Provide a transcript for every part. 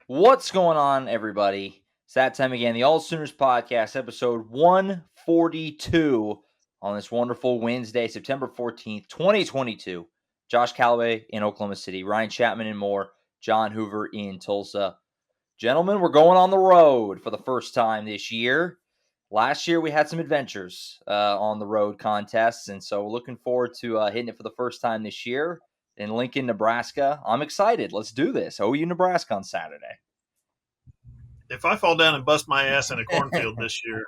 What's going on, everybody? It's that time again. The AllSooners Podcast, episode 142 on this wonderful Wednesday, September 14th, 2022. Josh Callaway in Oklahoma City, Ryan Chapman and more, John Hoover in Tulsa. Gentlemen, we're going on the road for the first time this year. Last year, we had some adventures on the road contests, and so we're looking forward to hitting it for the first time this year in Lincoln, Nebraska. I'm excited. Let's do this. OU Nebraska on Saturday. If I fall down and bust my ass in a cornfield this year,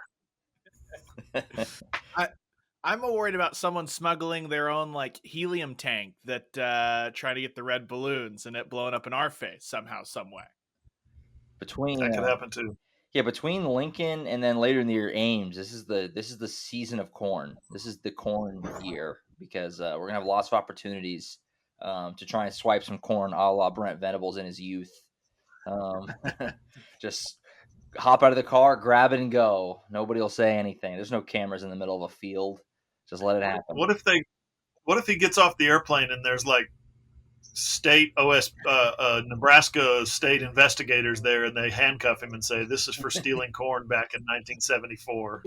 I'm more worried about someone smuggling their own helium tank that try to get the red balloons and it blowing up in our face somehow, some way. That could happen too. Yeah, between Lincoln and then later in the year Ames, this is the season of corn. This is the corn year because we're gonna have lots of opportunities to try and swipe some corn, a la Brent Venables in his youth. Just hop out of the car, grab it, and go. Nobody will say anything. There's no cameras in the middle of a field. Just let it happen. What if he gets off the airplane and there's Nebraska state investigators there, and they handcuff him and say, "This is for stealing corn back in 1974."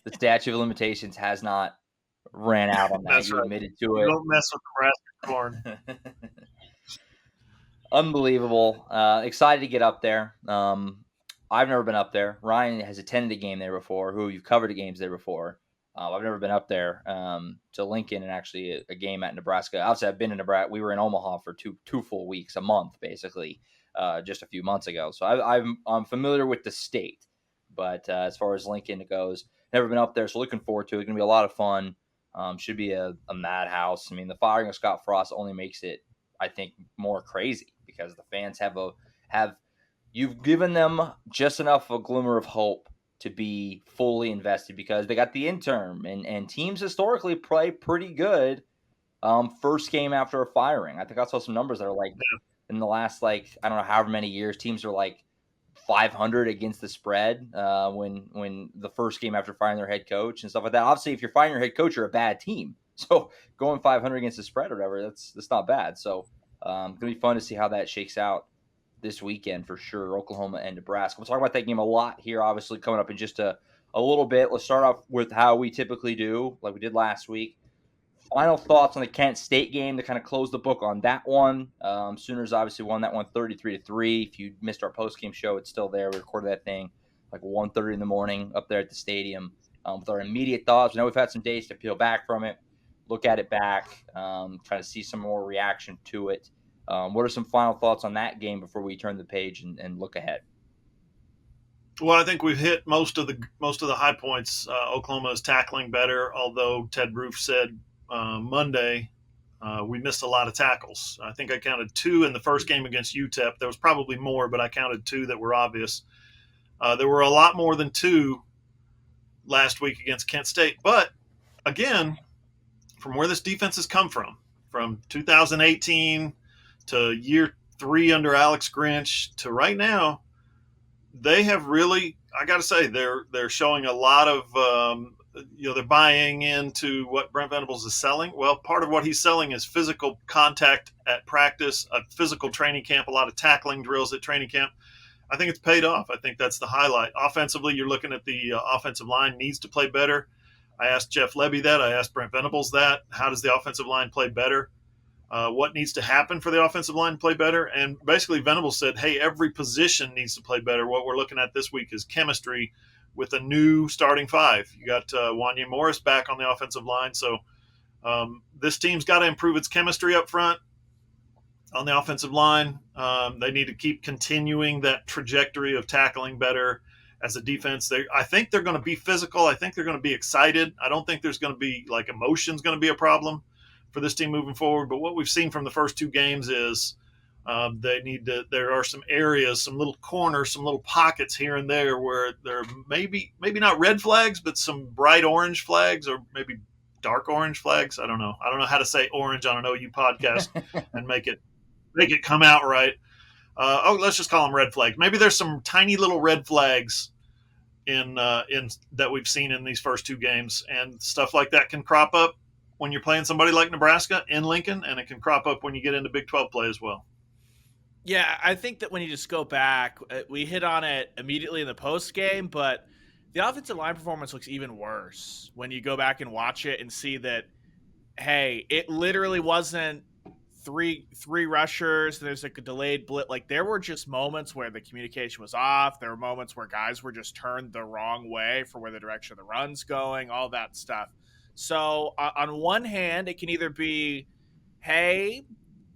The statute of limitations has not ran out on that. That's you right. Admitted to it. Don't mess with Nebraska corn. Unbelievable. Excited to get up there. I've never been up there. Ryan has attended a game there before, who you've covered the games there before. I've never been up there to Lincoln and actually a game at Nebraska. Obviously, I've been in Nebraska. We were in Omaha for two full weeks, a month, basically, just a few months ago. So I'm familiar with the state. But as far as Lincoln goes, never been up there. So looking forward to it. It's going to be a lot of fun. Should be a madhouse. I mean, the firing of Scott Frost only makes it, I think, more crazy because the fans have you've given them just enough of a glimmer of hope to be fully invested because they got the interim and teams historically play pretty good first game after a firing. I think I saw some numbers that are in the last I don't know however many years teams are 500 against the spread when the first game after firing their head coach and stuff like that. Obviously, if you're firing your head coach, you're a bad team. So going 500 against the spread or whatever, that's not bad. So it's gonna be fun to see how that shakes out this weekend for sure, Oklahoma and Nebraska. We'll talk about that game a lot here, obviously, coming up in just a little bit. Let's start off with how we typically do, like we did last week. Final thoughts on the Kent State game to kind of close the book on that one. Sooners obviously won that one 33-3. If you missed our post-game show, it's still there. We recorded that thing 1:30 in the morning up there at the stadium with our immediate thoughts. I know we've had some days to peel back from it, look at it back, try to see some more reaction to it. What are some final thoughts on that game before we turn the page and look ahead? Well, I think we've hit most of the high points. Oklahoma is tackling better, although Ted Roof said Monday we missed a lot of tackles. I think I counted 2 in the first game against UTEP. There was probably more, but I counted 2 that were obvious. There were a lot more than 2 last week against Kent State. But, again, from where this defense has come from 2018 to year 3 under Alex Grinch to right now, they have really, I got to say, they're showing a lot of, they're buying into what Brent Venables is selling. Well, part of what he's selling is physical contact at practice, a physical training camp, a lot of tackling drills at training camp. I think it's paid off. I think that's the highlight. Offensively, you're looking at the offensive line needs to play better. I asked Jeff Levy that. I asked Brent Venables that. How does the offensive line play better? What needs to happen for the offensive line to play better? And basically Venables said, hey, every position needs to play better. What we're looking at this week is chemistry with a new starting 5. You got Wanya Morris back on the offensive line. So this team's got to improve its chemistry up front on the offensive line. They need to keep continuing that trajectory of tackling better as a defense. I think they're going to be physical. I think they're going to be excited. I don't think there's going to be emotion's going to be a problem for this team moving forward. But what we've seen from the first 2 games is there are some areas, some little corners, some little pockets here and there where there are maybe not red flags, but some bright orange flags or maybe dark orange flags. I don't know how to say orange on an OU podcast and make it come out right. Let's just call them red flags. Maybe there's some tiny little red flags in that we've seen in these first 2 games, and stuff like that can crop up when you're playing somebody like Nebraska in Lincoln, and it can crop up when you get into Big 12 play as well. Yeah, I think that when you just go back, we hit on it immediately in the post game, but the offensive line performance looks even worse when you go back and watch it and see that, hey, it literally wasn't three rushers. There's like a delayed blitz. Like there were just moments where the communication was off. There were moments where guys were just turned the wrong way for where the direction of the run's going, all that stuff. So on one hand, it can either be, hey,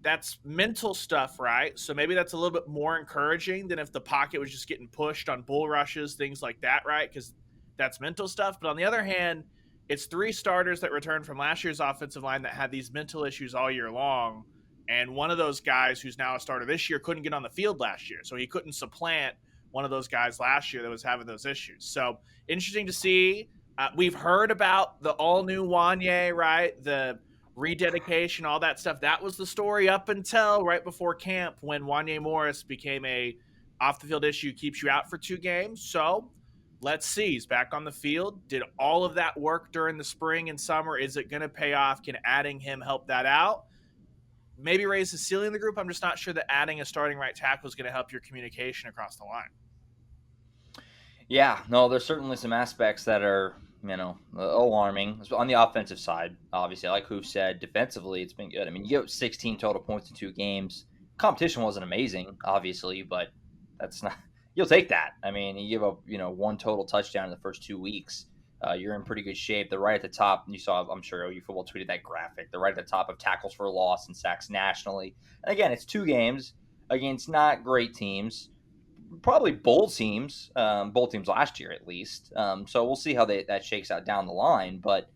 that's mental stuff, right? So maybe that's a little bit more encouraging than if the pocket was just getting pushed on bull rushes, things like that, right? Because that's mental stuff. But on the other hand, it's three starters that returned from last year's offensive line that had these mental issues all year long. And one of those guys who's now a starter this year couldn't get on the field last year. So he couldn't supplant one of those guys last year that was having those issues. So interesting to see. We've heard about the all-new Wanye, right? The rededication, all that stuff. That was the story up until right before camp when Wanye Morris became a off-the-field issue, keeps you out for 2 games. So let's see. He's back on the field. Did all of that work during the spring and summer? Is it going to pay off? Can adding him help that out? Maybe raise the ceiling of the group. I'm just not sure that adding a starting right tackle is going to help your communication across the line. Yeah, no, there's certainly some aspects that are, alarming on the offensive side. Obviously, like Hoof said, defensively, it's been good. I mean, you get 16 total points in 2 games. Competition wasn't amazing, obviously, but that's not. You'll take that. I mean, you give up, 1 total touchdown in the first 2 weeks. You're in pretty good shape. They're right at the top. You saw, I'm sure OU Football tweeted that graphic. They're right at the top of tackles for loss and sacks nationally. And again, it's 2 games against not great teams. Probably bowl teams last year at least. So we'll see how that shakes out down the line. But,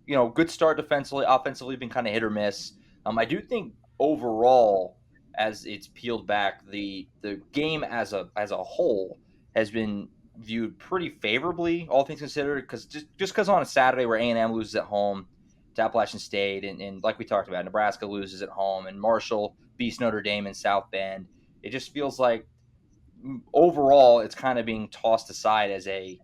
good start defensively. Offensively, been kind of hit or miss. I do think overall, as it's peeled back, the game as a whole has been viewed pretty favorably, all things considered, because just because on a Saturday where A&M loses at home to Appalachian State, and like we talked about, Nebraska loses at home, and Marshall beats Notre Dame in South Bend, it just feels like overall it's kind of being tossed aside as they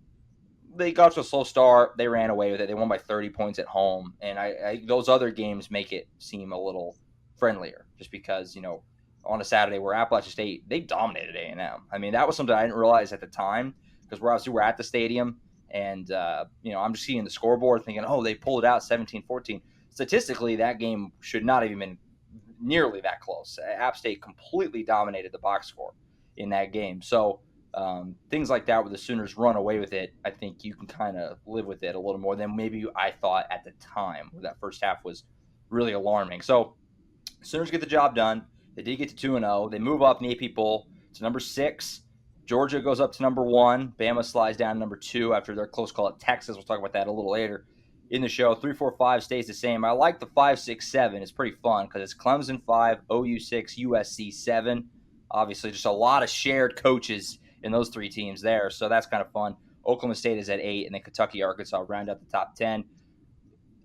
got to a slow start, they ran away with it, they won by 30 points at home, and I those other games make it seem a little friendlier, just because, on a Saturday where Appalachian State, they dominated A&M. I mean, that was something I didn't realize at the time, because we're at the stadium, and I'm just seeing the scoreboard thinking, oh, they pulled it out 17-14. Statistically, that game should not have even been nearly that close. App State completely dominated the box score in that game. So things like that where the Sooners run away with it, I think you can kind of live with it a little more than maybe I thought at the time, where that first half was really alarming. So Sooners get the job done. They did get to 2-0. They move up in the AP Bowl to number 6. Georgia goes up to number 1. Bama slides down to number 2 after their close call at Texas. We'll talk about that a little later in the show. 3, 4, 5 stays the same. I like the 5, 6, 7. It's pretty fun because it's Clemson 5, OU 6, USC 7. Obviously, just a lot of shared coaches in those 3 teams there, so that's kind of fun. Oklahoma State is at 8, and then Kentucky, Arkansas round out the top 10.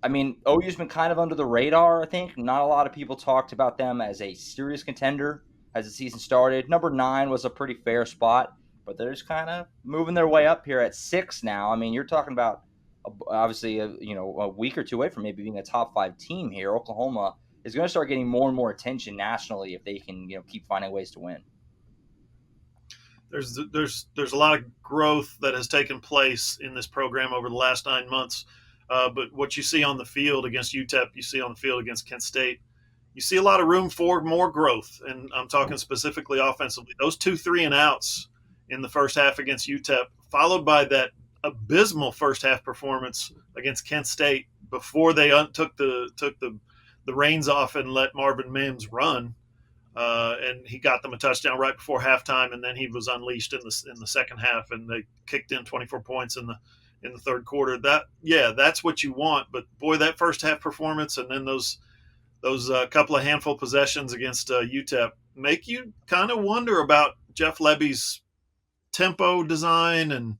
I mean, OU's been kind of under the radar, I think. Not a lot of people talked about them as a serious contender as the season started. Number 9 was a pretty fair spot, but they're just kind of moving their way up here at 6 now. I mean, you're talking about obviously a week or 2 away from maybe being a top 5 team here. Oklahoma is going to start getting more and more attention nationally if they can keep finding ways to win. There's a lot of growth that has taken place in this program over the last 9 months. But what you see on the field against UTEP, you see on the field against Kent State, you see a lot of room for more growth. And I'm talking specifically offensively. Those 2 3-and-outs in the first half against UTEP, followed by that abysmal first half performance against Kent State before they took the reins off and let Marvin Mims run. And he got them a touchdown right before halftime, and then he was unleashed in the second half, and they kicked in 24 points in the third quarter. That's what you want. But boy, that first half performance, and then those couple of handful possessions against UTEP make you kind of wonder about Jeff Lebby's tempo design and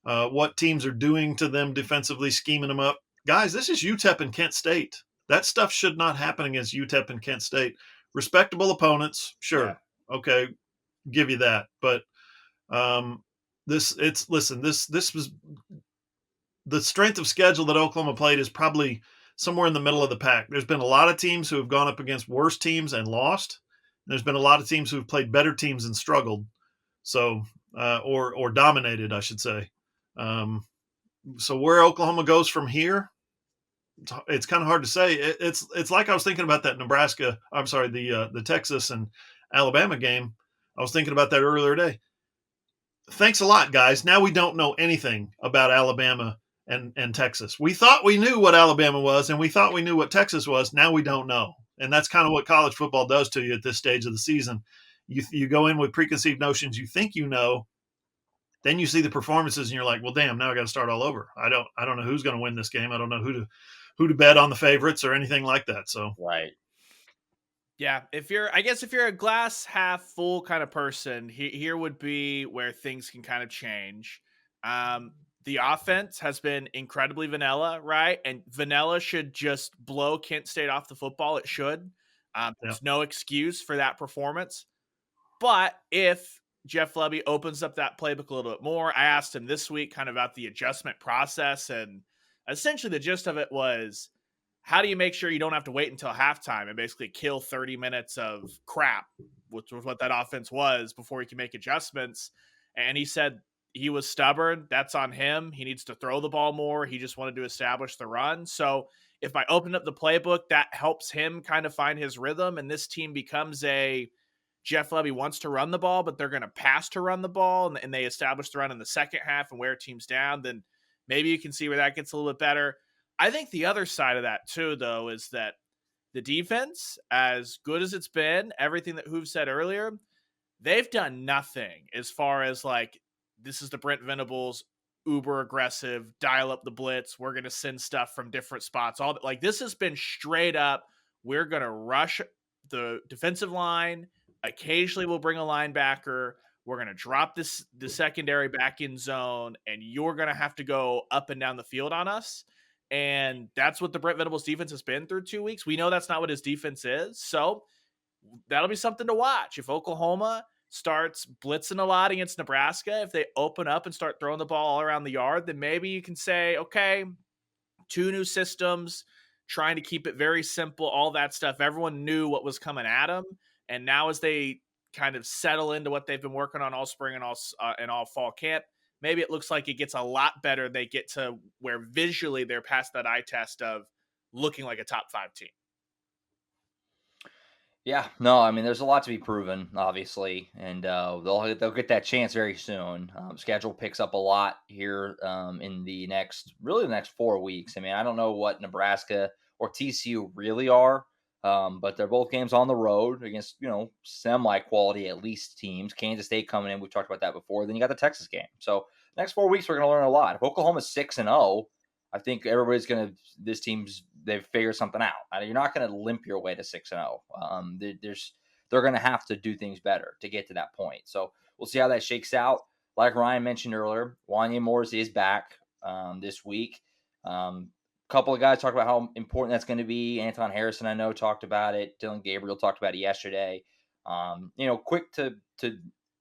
what teams are doing to them defensively, scheming them up. Guys, this is UTEP and Kent State. That stuff should not happen against UTEP and Kent State. Respectable opponents, sure. Yeah. Okay, give you that. But this was the strength of schedule that Oklahoma played is probably somewhere in the middle of the pack. There's been a lot of teams who have gone up against worse teams and lost. There's been a lot of teams who've played better teams and struggled, so or dominated, I should say. So where Oklahoma goes from here, it's kind of hard to say. It's like I was thinking about that the Texas and Alabama game. I was thinking about that earlier today. Thanks a lot, guys. Now we don't know anything about Alabama and Texas. We thought we knew what Alabama was, and we thought we knew what Texas was. Now we don't know. And that's kind of what college football does to you at this stage of the season. You go in with preconceived notions you think you know, then you see the performances and you're like, well, damn, now I got to start all over. I don't know who's going to win this game. I don't know who to bet on the favorites or anything like that. So Right. Yeah, if you're a glass half full kind of person, here would be where things can kind of change. The offense has been incredibly vanilla, right? And vanilla should just blow Kent State off the football. It should. There's no excuse for that performance. But if Jeff Lebby opens up that playbook a little bit more, I asked him this week kind of about the adjustment process, and essentially the gist of it was, how do you make sure you don't have to wait until halftime and basically kill 30 minutes of crap, which was what that offense was, before he can make adjustments? And he said he was stubborn. That's on him. He needs to throw the ball more. He just wanted to establish the run. So if by opening up the playbook, that helps him kind of find his rhythm, and this team becomes a Jeff Lebby wants to run the ball, but they're going to pass to run the ball, and they establish the run in the second half and wear teams down, then maybe you can see where that gets a little bit better. I think the other side of that too, though, is that the defense, as good as it's been, everything that Hoove said earlier, they've done nothing as far as like, this is the Brent Venables uber aggressive, dial up the blitz, we're going to send stuff from different spots. All like, this has been straight up, we're going to rush the defensive line. Occasionally we'll bring a linebacker. We're going to drop the secondary back in zone, and you're going to have to go up and down the field on us. And that's what the Brent Venables defense has been through 2 weeks. We know that's not what his defense is. So that'll be something to watch. If Oklahoma starts blitzing a lot against Nebraska, if they open up and start throwing the ball all around the yard, then maybe you can say, okay, 2 new systems, trying to keep it very simple, all that stuff. Everyone knew what was coming at them. And now as they kind of settle into what they've been working on all spring and all fall camp, maybe it looks like it gets a lot better. They get to where visually they're past that eye test of looking like a top 5 team. Yeah, no, I mean, there's a lot to be proven, obviously, and they'll get that chance very soon. Schedule picks up a lot here in the next 4 weeks. I mean, I don't know what Nebraska or TCU really are, but they're both games on the road against, semi-quality at least teams. Kansas State coming in, we've talked about that before. Then you got the Texas game. So next 4 weeks, we're going to learn a lot. If Oklahoma's 6-0, I think they've figured something out. You're not going to limp your way to 6-0. They're going to have to do things better to get to that point. So we'll see how that shakes out. Like Ryan mentioned earlier, Wanya Morris is back this week. Couple of guys talked about how important that's going to be. Anton Harrison, I know, talked about it. Dylan Gabriel talked about it yesterday. Quick to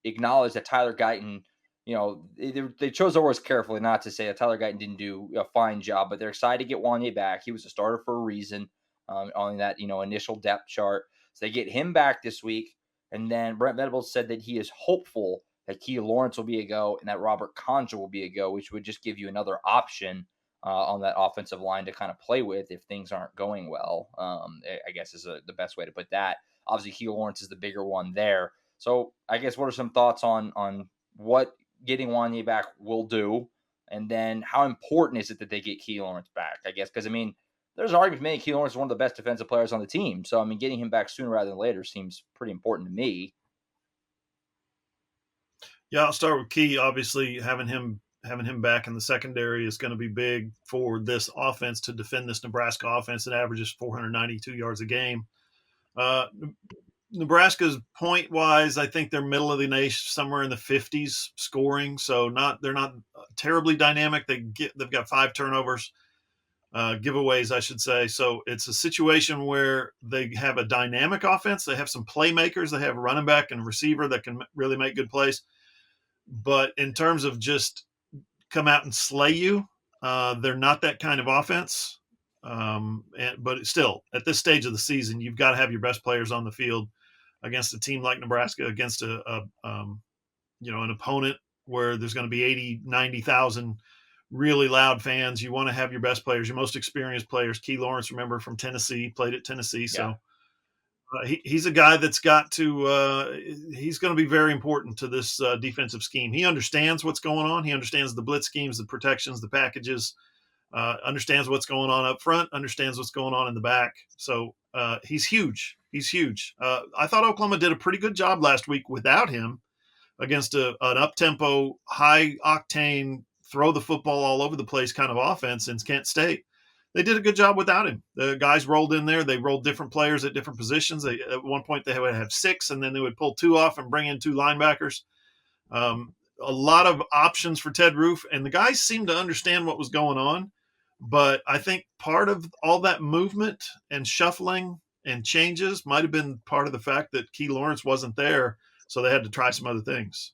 acknowledge that Tyler Guyton, they chose their words carefully, not to say that Tyler Guyton didn't do a fine job, but they're excited to get Wanya back. He was a starter for a reason on that, initial depth chart. So they get him back this week. And then Brent Venables said that he is hopeful that Key Lawrence will be a go and that Robert Conja will be a go, which would just give you another option on that offensive line to kind of play with if things aren't going well, I guess is the best way to put that. Obviously, Key Lawrence is the bigger one there. So I guess what are some thoughts on what getting Wanya back will do, and then how important is it that they get Key Lawrence back, I guess? Because, I mean, there's an argument made Key Lawrence is one of the best defensive players on the team. So, I mean, getting him back sooner rather than later seems pretty important to me. Yeah, I'll start with Key. Obviously, having him back in the secondary is going to be big for this offense to defend this Nebraska offense that averages 492 yards a game. Nebraska's point-wise, I think they're middle of the nation, somewhere in the 50s scoring. So they're not terribly dynamic. They've got 5 turnovers, giveaways, I should say. So it's a situation where they have a dynamic offense. They have some playmakers. They have a running back and receiver that can really make good plays. But in terms of just come out and slay you, they're not that kind of offense. But still, at this stage of the season, you've got to have your best players on the field. against a team like Nebraska, against an opponent where there's going to be 80, 90,000 really loud fans. You want to have your best players, your most experienced players. Key Lawrence, remember, from Tennessee, played at Tennessee. Yeah. So he's a guy that's got to he's going to be very important to this defensive scheme. He understands what's going on. He understands the blitz schemes, the protections, the packages, understands what's going on up front, understands what's going on in the back. So he's huge. He's huge. I thought Oklahoma did a pretty good job last week without him against an up-tempo, high-octane, throw the football all over the place kind of offense in Kent State. They did a good job without him. The guys rolled in there. They rolled different players at different positions. At one point, they would have 6, and then they would pull 2 off and bring in 2 linebackers. A lot of options for Ted Roof, and the guys seemed to understand what was going on. But I think part of all that movement and shuffling and changes might have been part of the fact that Key Lawrence wasn't there, so they had to try some other things.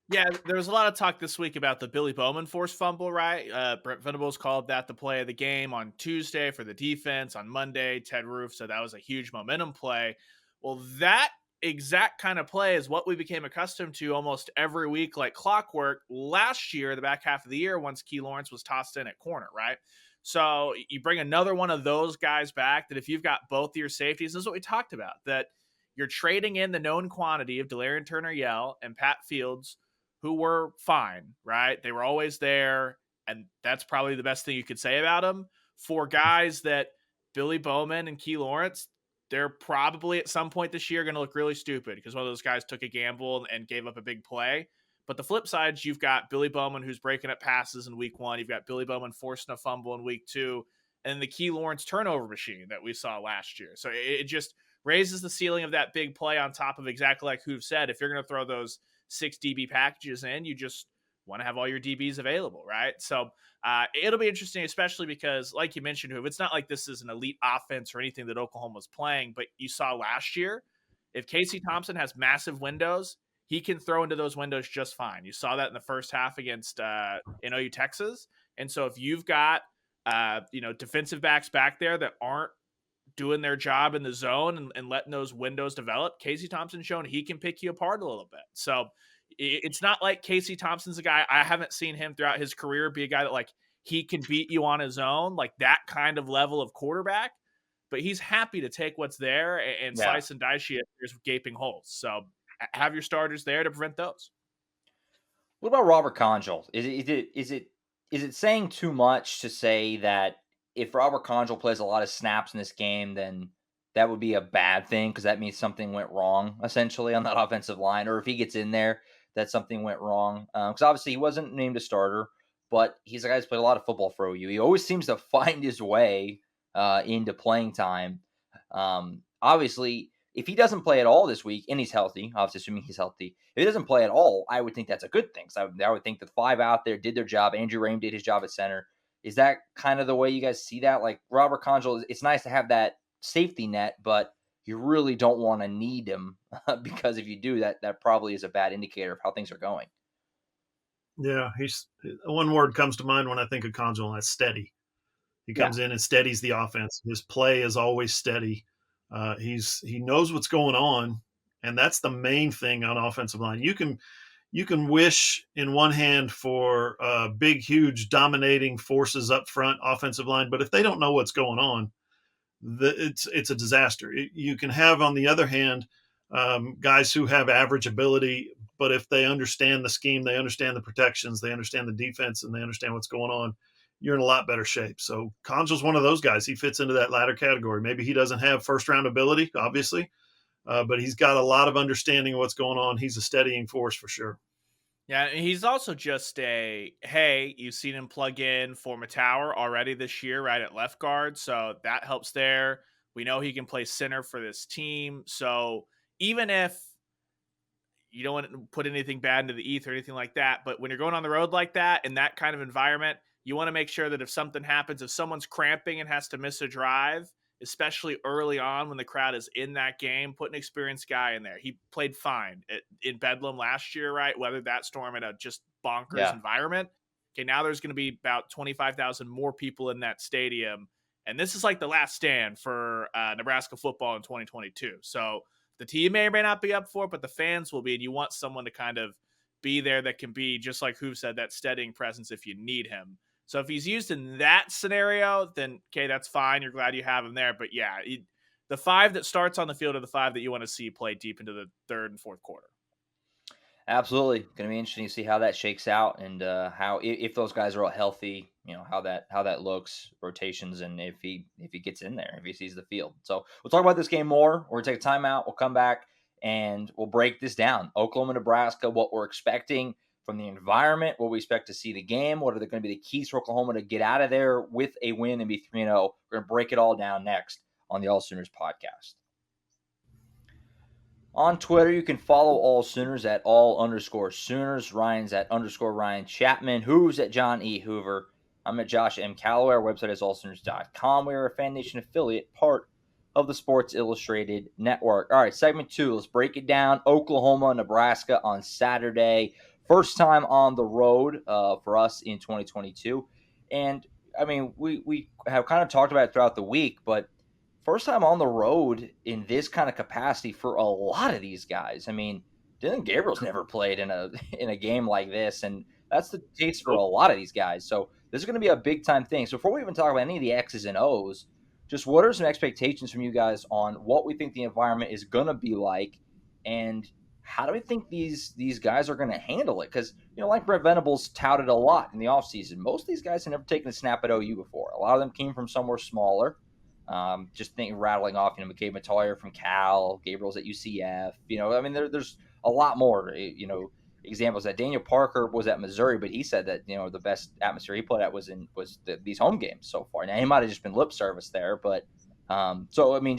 Yeah, there was a lot of talk this week about the Billy Bowman forced fumble, right? Brent Venables called that the play of the game on Tuesday for the defense. On Monday, Ted Roof said that was a huge momentum play. Well, that exact kind of play is what we became accustomed to almost every week like clockwork last year, the back half of the year, once Key Lawrence was tossed in at corner, right? So you bring another one of those guys back that if you've got both of your safeties, this is what we talked about, that you're trading in the known quantity of Delarian Turner-Yell and Pat Fields, who were fine, right? They were always there, and that's probably the best thing you could say about them. For guys that Billy Bowman and Key Lawrence, they're probably at some point this year going to look really stupid because one of those guys took a gamble and gave up a big play. But the flip side, you've got Billy Bowman who's breaking up passes in week 1. You've got Billy Bowman forcing a fumble in week 2, and the Key Lawrence turnover machine that we saw last year. So it just raises the ceiling of that big play on top of exactly like Hoover said. If you're going to throw those 6 DB packages in, you just want to have all your DBs available, right? So it'll be interesting, especially because, like you mentioned, Hoover, it's not like this is an elite offense or anything that Oklahoma's playing, but you saw last year, if Casey Thompson has massive windows, he can throw into those windows just fine. You saw that in the first half against OU Texas. And so if you've got defensive backs back there that aren't doing their job in the zone and letting those windows develop, Casey Thompson's shown he can pick you apart a little bit. So it's not like Casey Thompson's a guy, I haven't seen him throughout his career be a guy that like he can beat you on his own, like that kind of level of quarterback, but he's happy to take what's there and slice and dice you if there's gaping holes. So have your starters there to prevent those. What about Robert Conjol? Is it saying too much to say that if Robert Conjol plays a lot of snaps in this game, then that would be a bad thing because that means something went wrong essentially on that offensive line, or if he gets in there, that something went wrong. Because obviously he wasn't named a starter, but he's a guy who's played a lot of football for OU. He always seems to find his way into playing time. Obviously, if he doesn't play at all this week, and he's healthy, obviously assuming he's healthy, if he doesn't play at all, I would think that's a good thing. So I would think the 5 out there did their job. Andrew Rame did his job at center. Is that kind of the way you guys see that? Like Robert Conjol, it's nice to have that safety net, but you really don't want to need him because if you do, that probably is a bad indicator of how things are going. Yeah, he's one word comes to mind when I think of Conjol, and that's steady. He comes in and steadies the offense. His play is always steady. He knows what's going on, and that's the main thing on offensive line. You can wish in one hand for big, huge, dominating forces up front offensive line, but if they don't know what's going on, it's a disaster. You can have, on the other hand, guys who have average ability, but if they understand the scheme, they understand the protections, they understand the defense, and they understand what's going on, you're in a lot better shape. So Conjol's one of those guys. He fits into that latter category. Maybe he doesn't have first-round ability, obviously, but he's got a lot of understanding of what's going on. He's a steadying force for sure. Yeah, and he's also just you've seen him plug in for Matauer already this year, right, at left guard, so that helps there. We know he can play center for this team, so even if you don't want to put anything bad into the ether or anything like that, but when you're going on the road like that, in that kind of environment, you want to make sure that if something happens, if someone's cramping and has to miss a drive, especially early on when the crowd is in that game, put an experienced guy in there. He played fine in Bedlam last year, right? Weathered that storm in a just bonkers environment. Okay, now there's going to be about 25,000 more people in that stadium. And this is like the last stand for Nebraska football in 2022. So The team may or may not be up for it, but the fans will be, and you want someone to kind of be there that can be, just like Hoover said, that steadying presence if you need him. So if he's used in that scenario, then, okay, that's fine. You're glad you have him there. But, yeah, the 5 that starts on the field are the 5 that you want to see play deep into the third and fourth quarter. Absolutely, going to be interesting to see how that shakes out, and how, if those guys are all healthy, how that looks, rotations, and if he gets in there, if he sees the field. So we'll talk about this game more. We're gonna take a timeout. We'll come back and we'll break this down. Oklahoma, Nebraska, what we're expecting from the environment, what we expect to see the game, what are going to be the keys for Oklahoma to get out of there with a win and be 3-0. We're gonna break it all down next on the AllSooners podcast. On Twitter, you can follow AllSooners at @all_Sooners. Ryan's at _Ryan Chapman. Who's at John E. Hoover. I'm at Josh M. Callaway. Our website is allsooners.com. We are a Fan Nation affiliate, part of the Sports Illustrated Network. All right, segment 2. Let's break it down. Oklahoma, Nebraska on Saturday. First time on the road for us in 2022. And, I mean, we have kind of talked about it throughout the week, but first time on the road in this kind of capacity for a lot of these guys. I mean, Dillon Gabriel's never played in a game like this, and that's the case for a lot of these guys. So this is going to be a big-time thing. So before we even talk about any of the X's and O's, just what are some expectations from you guys on what we think the environment is going to be like, and how do we think these guys are going to handle it? Because, like Brent Venables touted a lot in the offseason, most of these guys have never taken a snap at OU before. A lot of them came from somewhere smaller. Rattling off, McCabe Matoyer from Cal, Gabriel's at UCF. I mean, there's a lot more, examples. That Daniel Parker was at Missouri, but he said that, the best atmosphere he played at was these home games so far. Now, he might have just been lip service there, but so, I mean,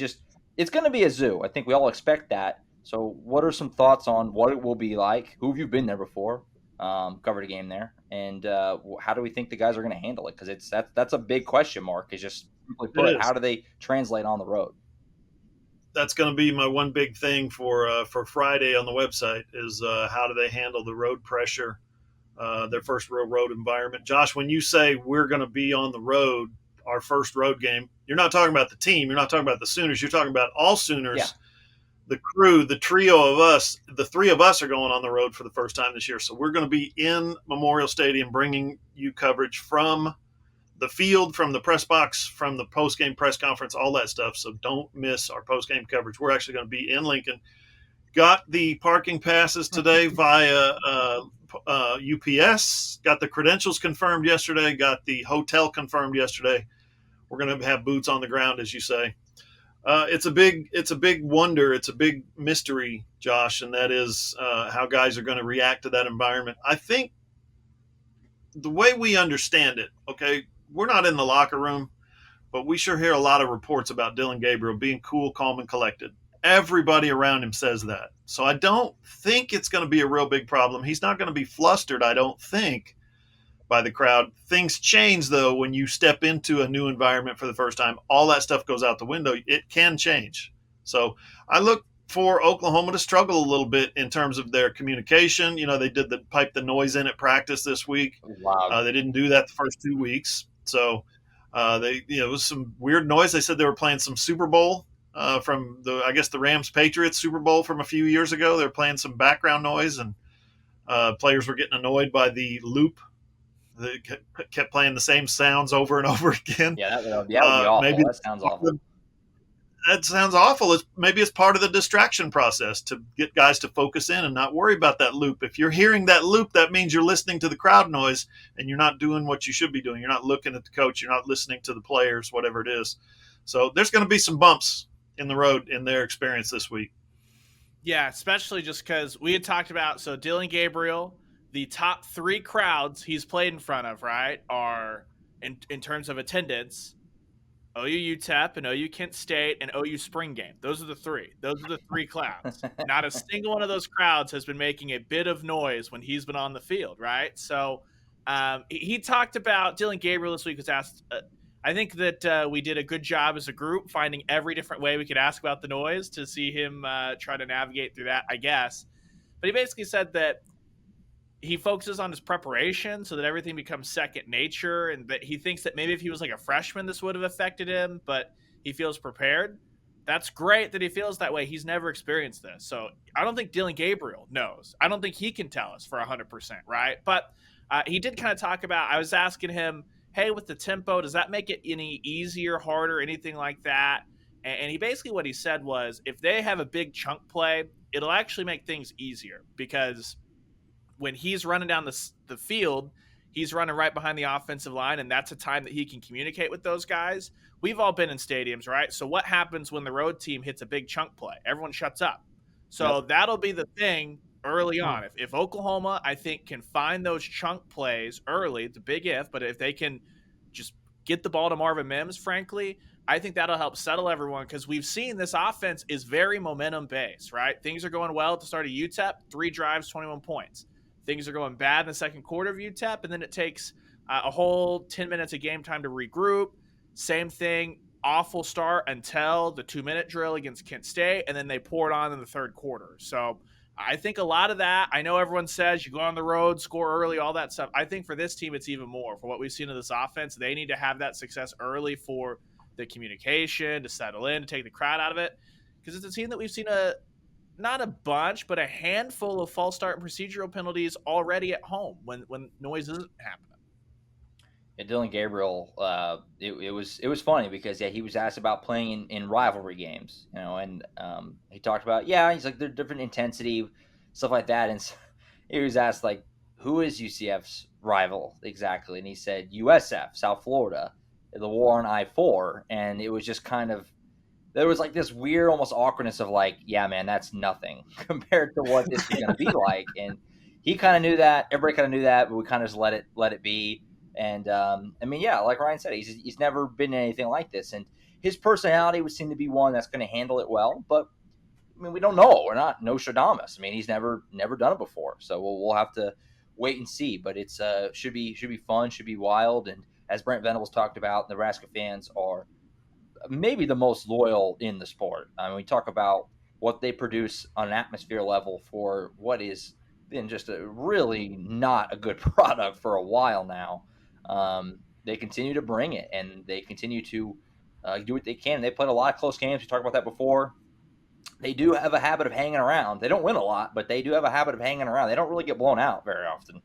it's going to be a zoo. I think we all expect that. So what are some thoughts on what it will be like? Who have you been there before? Covered a game there, and how do we think the guys are going to handle it? Because that's a big question mark. It's just simply put, how do they translate on the road? That's going to be my one big thing for Friday on the website is how do they handle the road pressure, their first real road environment. Josh, when you say we're going to be on the road, our first road game, you're not talking about the team. You're not talking about the Sooners. You're talking about all Sooners. Yeah. The crew, the trio of us, the 3 of us are going on the road for the first time this year. So we're going to be in Memorial Stadium bringing you coverage from the field, from the press box, from the post-game press conference, all that stuff. So don't miss our post-game coverage. We're actually going to be in Lincoln. Got the parking passes today via UPS. Got the credentials confirmed yesterday. Got the hotel confirmed yesterday. We're going to have boots on the ground, as you say. It's a big wonder. It's a big mystery, Josh, and that is how guys are going to react to that environment. I think the way we understand it, okay, we're not in the locker room, but we sure hear a lot of reports about Dillon Gabriel being cool, calm, and collected. Everybody around him says that. So I don't think it's going to be a real big problem. He's not going to be flustered, I don't think, by the crowd. Things change, though, when you step into a new environment for the first time. All that stuff goes out the window. It can change. So I look for Oklahoma to struggle a little bit in terms of their communication. They did pipe the noise in at practice this week. Wow. They didn't do that the first 2 weeks. So it was some weird noise. They said they were playing some Super Bowl from the Rams Patriots Super Bowl from a few years ago. They were playing some background noise, and players were getting annoyed by the loop. They kept playing the same sounds over and over again. Yeah, that would be awful. Maybe that sounds awful. That sounds awful. Maybe it's part of the distraction process to get guys to focus in and not worry about that loop. If you're hearing that loop, that means you're listening to the crowd noise and you're not doing what you should be doing. You're not looking at the coach. You're not listening to the players, whatever it is. So there's going to be some bumps in the road in their experience this week. Yeah, especially just because we had talked about, so Dillon Gabriel, the top 3 crowds he's played in front of, right, are in terms of attendance, OU UTEP and OU Kent State and OU Spring Game. Those are the 3. Those are the 3 crowds. Not a single one of those crowds has been making a bit of noise when he's been on the field, right? So he talked about Dillon Gabriel this week was asked. I think that we did a good job as a group finding every different way we could ask about the noise to see him try to navigate through that, I guess. But he basically said that he focuses on his preparation so that everything becomes second nature, and that he thinks that maybe if he was like a freshman, this would have affected him, but he feels prepared. That's great that he feels that way. He's never experienced this. So I don't think Dylan Gabriel knows. I don't think he can tell us for 100%, right? But he did kind of talk about, I was asking him, hey, with the tempo, does that make it any easier, harder, anything like that? And he basically, what he said was, if they have a big chunk play, it'll actually make things easier, because when he's running down the field, he's running right behind the offensive line, and that's a time that he can communicate with those guys. We've all been in stadiums, right? So what happens when the road team hits a big chunk play? Everyone shuts up. So that'll be the thing early on. If Oklahoma, I think, can find those chunk plays early, it's a big if, but if they can just get the ball to Marvin Mims, frankly, I think that'll help settle everyone, because we've seen this offense is very momentum-based, right? Things are going well at the start of UTEP, 3 drives, 21 points. Things are going bad in the second quarter of UTEP, and then it takes a whole 10 minutes of game time to regroup. Same thing, awful start until the 2-minute drill against Kent State, and then they pour it on in the third quarter. So I think a lot of that, I know everyone says you go on the road, score early, all that stuff. I think for this team, it's even more. For what we've seen of this offense, they need to have that success early for the communication, to settle in, to take the crowd out of it. Because it's a team that we've seen not a bunch, but a handful of false start and procedural penalties already at home when noise isn't happening. Yeah, Dylan Gabriel, it was funny because he was asked about playing in rivalry games, and he talked about he's like they're different intensity, stuff like that, and he was asked like, who is UCF's rival exactly, and he said USF, South Florida, the war on I-4, and it was just kind of, there was like this weird almost awkwardness of like, yeah, man, that's nothing compared to what this is going to be like. And he kind of knew that. Everybody kind of knew that, but we kind of just let it be. And like Ryan said, he's never been in anything like this. And his personality would seem to be one that's going to handle it well. But I mean, we don't know. We're not Nostradamus. I mean, he's never done it before. So we'll have to wait and see. But it's should be fun, should be wild. And as Brent Venables talked about, Nebraska fans are maybe the most loyal in the sport. I mean, we talk about what they produce on an atmosphere level for what is been just a really not a good product for a while now. They continue to bring it, and they continue to do what they can. They played a lot of close games. We talked about that before. They do have a habit of hanging around. They don't win a lot, but they do have a habit of hanging around. They don't really get blown out very often.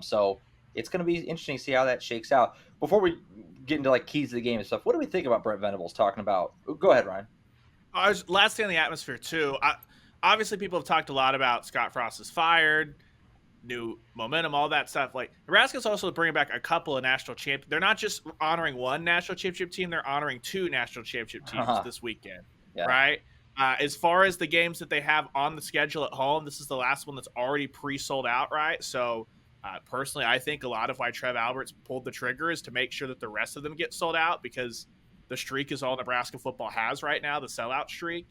So it's going to be interesting to see how that shakes out. Before we get into like keys to the game and stuff, what do we think about Brent Venables talking about? Go ahead, Ryan. Last thing on the atmosphere too. Obviously, people have talked a lot about Scott Frost is fired, new momentum, all that stuff. Like, Nebraska's also bringing back a couple of national champions. They're not just honoring one national championship team; they're honoring 2 national championship teams this weekend, right? As far as the games that they have on the schedule at home, this is the last one that's already pre-sold out, right? So, personally, I think a lot of why Trev Alberts pulled the trigger is to make sure that the rest of them get sold out, because the streak is all Nebraska football has right now, the sellout streak.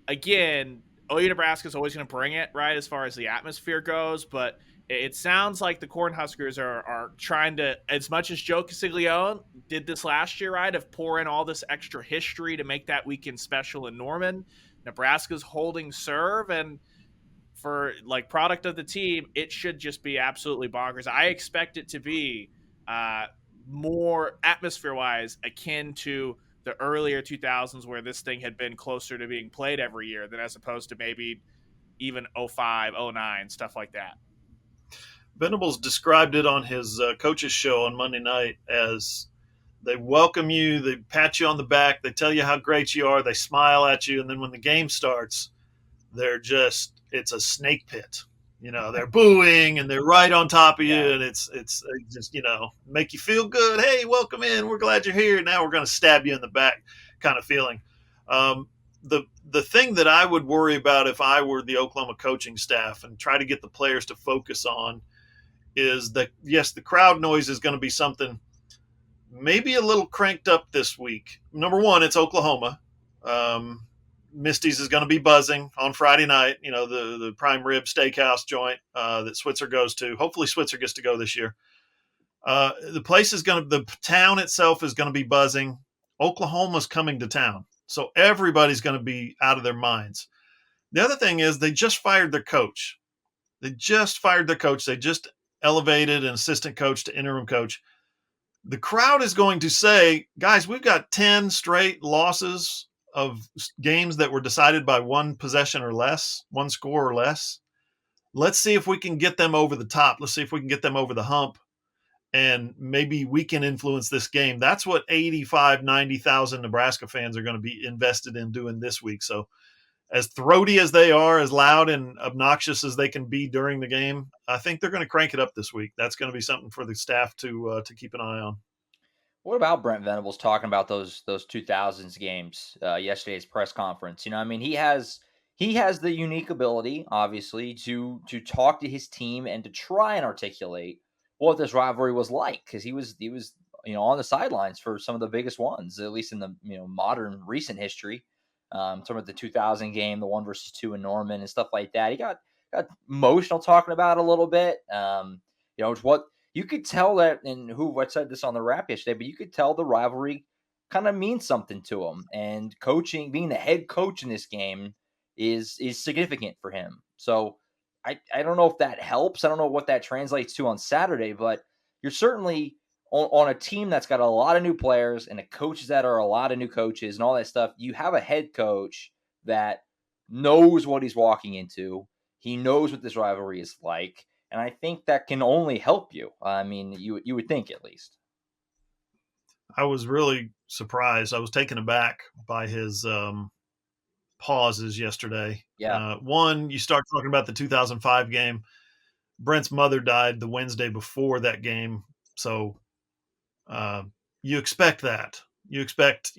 Again, OU Nebraska is always going to bring it, right, as far as the atmosphere goes, but it sounds like the Cornhuskers are trying to, as much as Joe Castiglione did this last year, right, of pour in all this extra history to make that weekend special in Norman. Nebraska's holding serve, and for like product of the team, it should just be absolutely bonkers. I expect it to be more atmosphere-wise akin to the earlier 2000s, where this thing had been closer to being played every year than as opposed to maybe even 05, 09, stuff like that. Venables described it on his coach's show on Monday night as they welcome you, they pat you on the back, they tell you how great you are, they smile at you, and then when the game starts, it's a snake pit. They're booing and they're right on top of you, and it's just, make you feel good. Hey, welcome in. We're glad you're here. Now we're going to stab you in the back kind of feeling. The thing that I would worry about if I were the Oklahoma coaching staff and try to get the players to focus on is that, yes, the crowd noise is going to be something maybe a little cranked up this week. Number one, it's Oklahoma. Misty's is going to be buzzing on Friday night, the prime rib steakhouse joint that Switzer goes to. Hopefully Switzer gets to go this year. The town itself is going to be buzzing. Oklahoma's coming to town. So everybody's going to be out of their minds. The other thing is they just fired their coach. They just elevated an assistant coach to interim coach. the crowd is going to say, guys, we've got 10 straight losses of games that were decided by one possession or less, one score or less. Let's see if we can get them over the top. Let's see if we can get them over the hump, and maybe we can influence this game. That's what 85, 90,000 Nebraska fans are going to be invested in doing this week. So as throaty as they are, as loud and obnoxious as they can be during the game, I think they're going to crank it up this week. That's going to be something for the staff to keep an eye on. What about Brent Venables talking about those 2000s games, yesterday's press conference? I mean, he has the unique ability, obviously, to talk to his team and to try and articulate what this rivalry was like, because he was on the sidelines for some of the biggest ones, at least in the modern recent history. Some of the 2000 game, the 1-2 in Norman and stuff like that. He got emotional talking about it a little bit. It's what you could tell that, and I said this on the wrap yesterday, but you could tell the rivalry kind of means something to him, and coaching, being the head coach in this game is significant for him. So I don't know if that helps. I don't know what that translates to on Saturday, but you're certainly on a team that's got a lot of new players and the coaches that are a lot of new coaches and all that stuff. You have a head coach that knows what he's walking into. He knows what this rivalry is like. And I think that can only help you. I mean, you would think, at least. I was really surprised. I was taken aback by his pauses yesterday. Yeah. One, you start talking about the 2005 game. Brent's mother died the Wednesday before that game. So you expect that. You expect,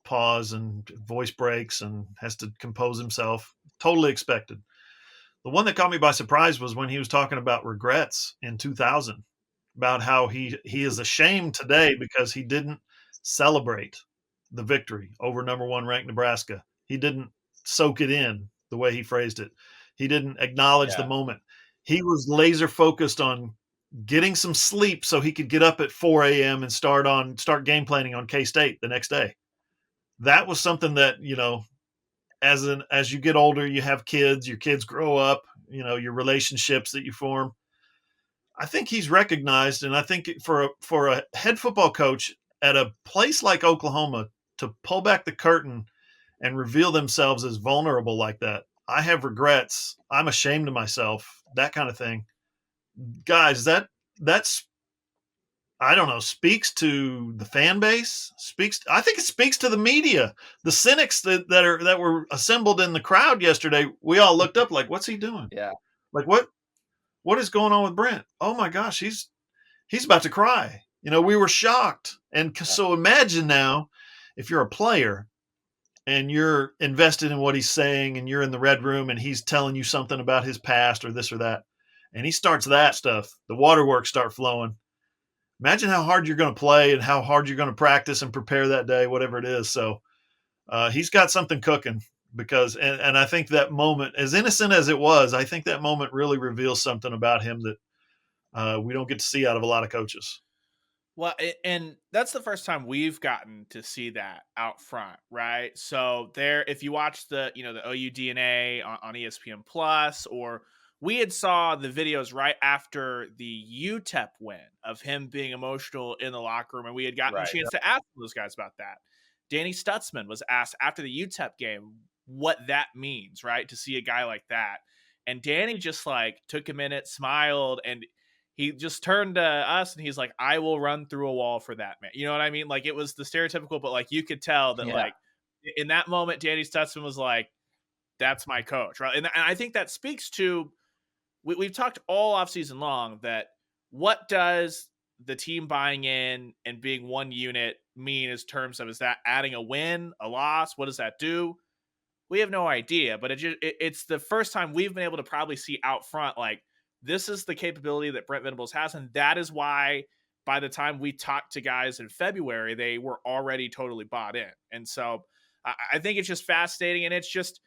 pause and voice breaks and has to compose himself. Totally expected. The one that caught me by surprise was when he was talking about regrets in 2000, about how he is ashamed today because he didn't celebrate the victory over number 1 ranked Nebraska. He didn't soak it in the way he phrased it. He didn't acknowledge the moment. He was laser focused on getting some sleep so he could get up at 4 a.m. and start game planning on K-State the next day. That was something that, as you get older, you have kids, your kids grow up, your relationships that you form. I think he's recognized, and I think for a head football coach at a place like Oklahoma to pull back the curtain and reveal themselves as vulnerable like that, I have regrets, I'm ashamed of myself, that kind of thing. Guys, that's I don't know, speaks to the fan base, I think it speaks to the media. The cynics that were assembled in the crowd yesterday, we all looked up like, what's he doing? Yeah. Like, what is going on with Brent? Oh my gosh, he's about to cry. We were shocked. And so imagine now, if you're a player and you're invested in what he's saying and you're in the red room and he's telling you something about his past or this or that, and he starts that stuff, the waterworks start flowing. Imagine how hard you're going to play and how hard you're going to practice and prepare that day, whatever it is. So he's got something cooking, because, and I think that moment, as innocent as it was, I think that moment really reveals something about him that we don't get to see out of a lot of coaches. Well, and that's the first time we've gotten to see that out front, right? So if you watch the OU DNA on ESPN Plus, or we had saw the videos right after the UTEP win of him being emotional in the locker room, and we had gotten a chance to ask those guys about that. Danny Stutzman was asked after the UTEP game what that means, right? To see a guy like that. And Danny just took a minute, smiled, and he just turned to us and he's like, I will run through a wall for that man. You know what I mean? It was the stereotypical, but you could tell that in that moment, Danny Stutzman was like, that's my coach, right? And I think that speaks to, we've talked all offseason long that what does the team buying in and being one unit mean in terms of, is that adding a win, a loss? What does that do? We have no idea, but it's the first time we've been able to probably see out front, this is the capability that Brent Venables has. And that is why by the time we talked to guys in February, they were already totally bought in. And so I think it's just fascinating. And it's just,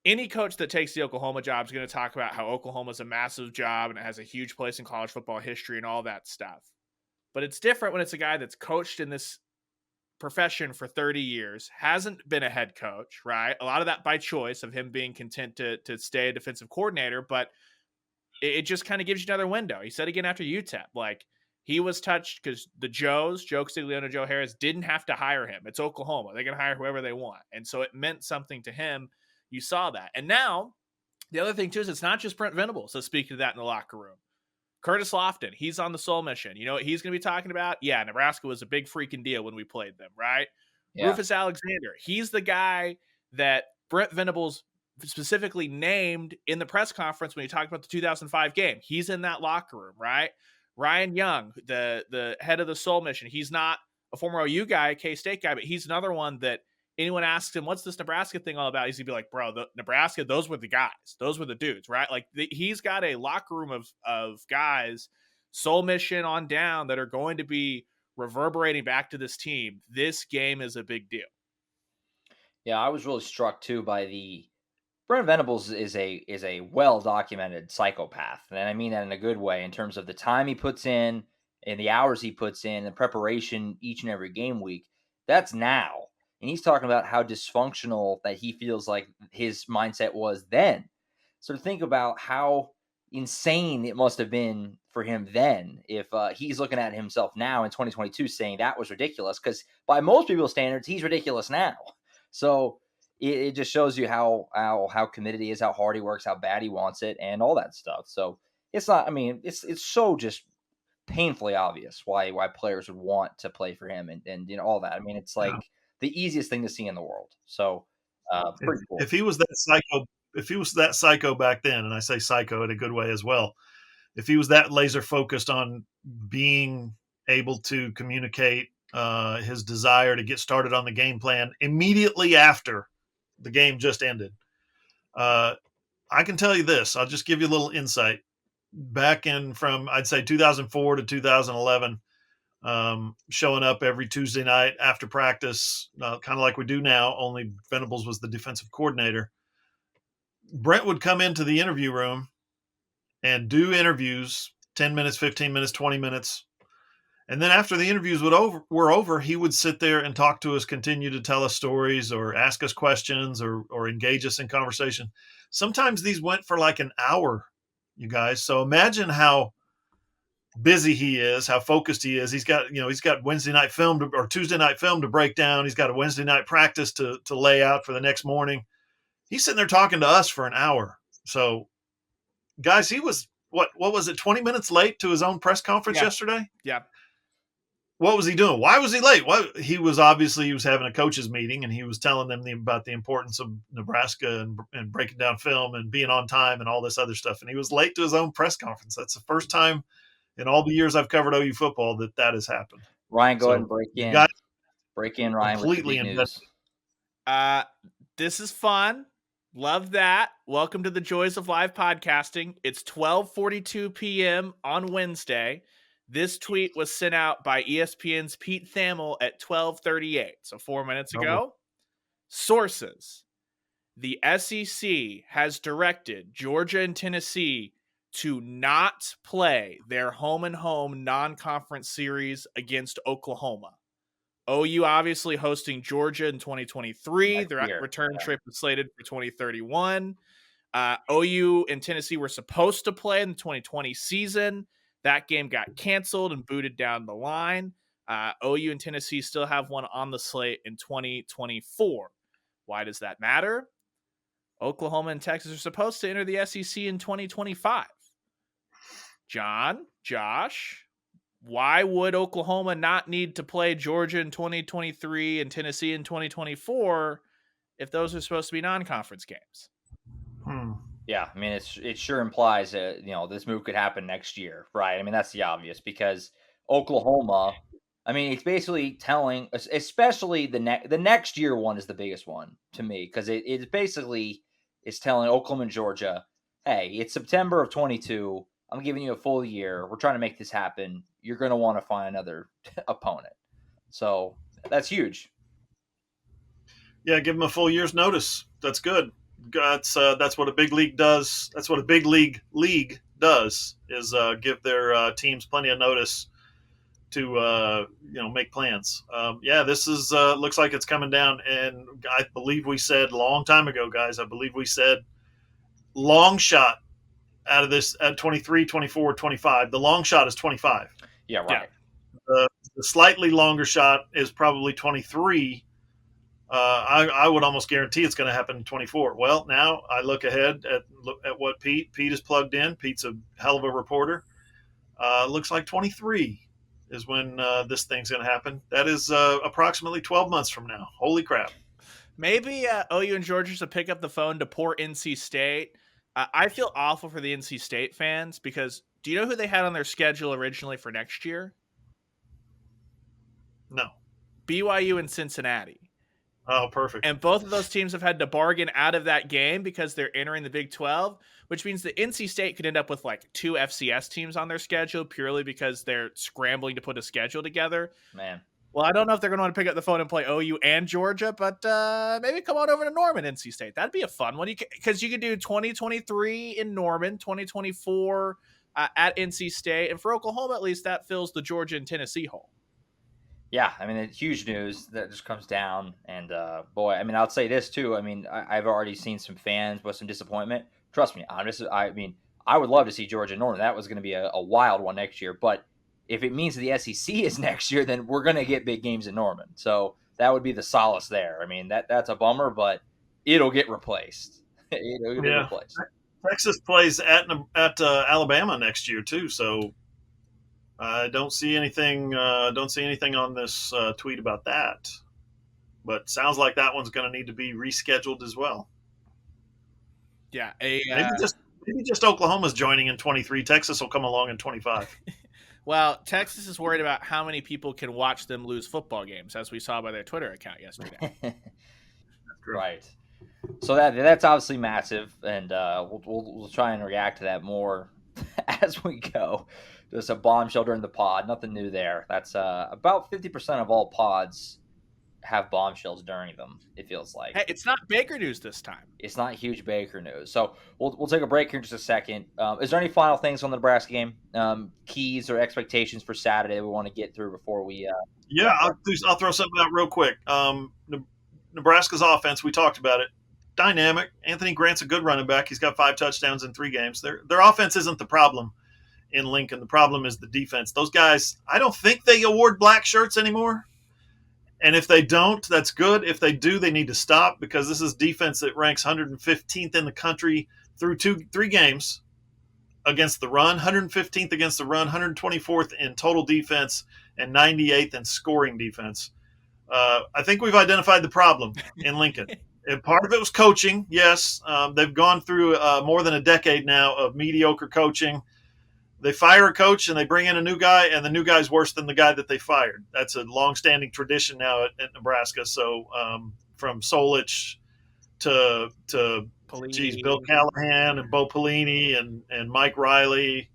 any coach that takes the Oklahoma job is going to talk about how Oklahoma is a massive job and it has a huge place in college football history and all that stuff. But it's different when it's a guy that's coached in this profession for 30 years, hasn't been a head coach, right? A lot of that by choice of him being content to stay a defensive coordinator, but it just kind of gives you another window. He said again after UTEP, He was touched because the Joe Castiglione, Joe Harris, didn't have to hire him. It's Oklahoma. They can hire whoever they want. And so it meant something to him. You saw that. And now the other thing, too, is it's not just Brent Venables that's speaking to that in the locker room. Curtis Lofton, he's on the Soul Mission. You know what he's going to be talking about? Yeah, Nebraska was a big freaking deal when we played them, right? Yeah. Rufus Alexander, he's the guy that Brent Venables specifically named in the press conference when he talked about the 2005 game. He's in that locker room, right? Ryan Young, the head of the Soul Mission, he's not a former OU guy, K-State guy, but he's another one that anyone asks him, what's this Nebraska thing all about? He's going to be like, bro, Nebraska, those were the guys. Those were the dudes, right? Like he's got a locker room of guys, Soul Mission on down, that are going to be reverberating back to this team. This game is a big deal. Yeah, I was really struck, too, by Brent Venables is a well-documented psychopath. And I mean that in a good way in terms of the time he puts in and the hours he puts in and preparation each and every game week. That's now. And he's talking about how dysfunctional that he feels like his mindset was then. So to think about how insane it must have been for him then, if he's looking at himself now in 2022 saying that was ridiculous, because by most people's standards, he's ridiculous now. So it just shows you how committed he is, how hard he works, how bad he wants it, and all that stuff. So it's not, I mean, it's so just painfully obvious why players would want to play for him and you know, all that. I mean, it's like the easiest thing to see in the world. So pretty cool. If he was that psycho back then, and I say psycho in a good way as well, if he was that laser focused on being able to communicate his desire to get started on the game plan immediately after the game just ended, I can tell you this. I'll just give you a little insight. Back in from, I'd say, 2004 to 2011, showing up every Tuesday night after practice, kind of like we do now, only Venables was the defensive coordinator. Brent would come into the interview room and do interviews, 10 minutes, 15 minutes, 20 minutes. And then after the interviews were over, he would sit there and talk to us, continue to tell us stories or ask us questions or engage us in conversation. Sometimes these went for like an hour, you guys. So imagine how busy he is, how focused he is. He's got Wednesday night film or Tuesday night film to break down. He's got a Wednesday night practice to lay out for the next morning. He's sitting there talking to us for an hour. So, guys, he was, what was it, 20 minutes late to his own press conference yesterday? Yeah. What was he doing? Why was he late? He was having a coaches meeting, and he was telling them about the importance of Nebraska and breaking down film and being on time and all this other stuff. And he was late to his own press conference. That's the first time in all the years I've covered OU football that has happened. Ryan, go ahead and break in, Ryan. Completely invested. This is fun. Love that. Welcome to the joys of live podcasting. It's 12:42 p.m. on Wednesday. This tweet was sent out by ESPN's Pete Thamel at 12:38, so 4 minutes ago. Sources: the SEC has directed Georgia and Tennessee to not play their home-and-home non-conference series against Oklahoma. OU obviously hosting Georgia in 2023. Their return trip is slated for 2031. OU and Tennessee were supposed to play in the 2020 season. That game got canceled and booted down the line. OU and Tennessee still have one on the slate in 2024. Why does that matter? Oklahoma and Texas are supposed to enter the SEC in 2025. Josh, why would Oklahoma not need to play Georgia in 2023 and Tennessee in 2024 if those are supposed to be non-conference games? Yeah, I mean, it sure implies that, this move could happen next year, right? I mean, that's the obvious, because Oklahoma, I mean, it's basically telling, especially the next year one is the biggest one to me, because it basically is telling Oklahoma and Georgia, hey, it's September of 22. I'm giving you a full year. We're trying to make this happen. You're going to want to find another opponent. So that's huge. Yeah, give them a full year's notice. That's good. That's what a big league does. That's what a big league does, is give their teams plenty of notice to make plans. This is looks like it's coming down, and I believe we said a long time ago, guys. I believe we said long shot out of this at 23, 24, 25. The long shot is 25. Yeah, right. The slightly longer shot is probably 23. I would almost guarantee it's going to happen in 24. Well, now I look ahead at what Pete is plugged in. Pete's a hell of a reporter. Looks like 23 is when this thing's going to happen. That is approximately 12 months from now. Holy crap. Maybe OU and Georgia should pick up the phone to poor NC State. I feel awful for the NC State fans because do you know who they had on their schedule originally for next year? No. BYU and Cincinnati. Oh, perfect. And both of those teams have had to bargain out of that game because they're entering the Big 12, which means that NC State could end up with like 2 FCS teams on their schedule purely because they're scrambling to put a schedule together. Man. Well, I don't know if they're going to want to pick up the phone and play OU and Georgia, but maybe come on over to Norman, NC State. That'd be a fun one because you could do 2023 in Norman, 2024 at NC State. And for Oklahoma, at least, that fills the Georgia and Tennessee hole. Yeah, I mean, it's huge news that just comes down. And, boy, I mean, I'll say this, too. I mean, I've already seen some fans with some disappointment. Trust me, I would love to see Georgia and Norman. That was going to be a wild one next year. But if it means the SEC is next year, then we're going to get big games in Norman. So that would be the solace there. I mean, that's a bummer, but it'll get replaced. It'll get replaced. Texas plays at Alabama next year, too, so I don't see anything. On this tweet about that, but sounds like that one's going to need to be rescheduled as well. Yeah, maybe just Oklahoma's joining in 23. Texas will come along in 25. Well, Texas is worried about how many people can watch them lose football games, as we saw by their Twitter account yesterday. Right. So that's obviously massive, and we'll try and react to that more as we go. Just a bombshell during the pod. Nothing new there. That's about 50% of all pods have bombshells during them, it feels like. Hey, it's not Baker news this time. It's not huge Baker news. So we'll take a break here in just a second. Is there any final things on the Nebraska game? Keys or expectations for Saturday we want to get through before we Yeah, I'll throw something out real quick. Nebraska's offense, we talked about it. Dynamic. Anthony Grant's a good running back. He's got 5 touchdowns in 3 games. Their offense isn't the problem in Lincoln. The problem is the defense. Those guys, I don't think they award black shirts anymore. And if they don't, that's good. If they do, they need to stop because this is defense that ranks 115th in the country through 3 games against the run, 115th against the run, 124th in total defense, and 98th in scoring defense. I think we've identified the problem in Lincoln. And part of it was coaching, yes. They've gone through more than a decade now of mediocre coaching. They fire a coach and they bring in a new guy, and the new guy's worse than the guy that they fired. That's a long-standing tradition now at Nebraska. So from Solich to Bill Callahan and Bo Pelini and Mike Riley,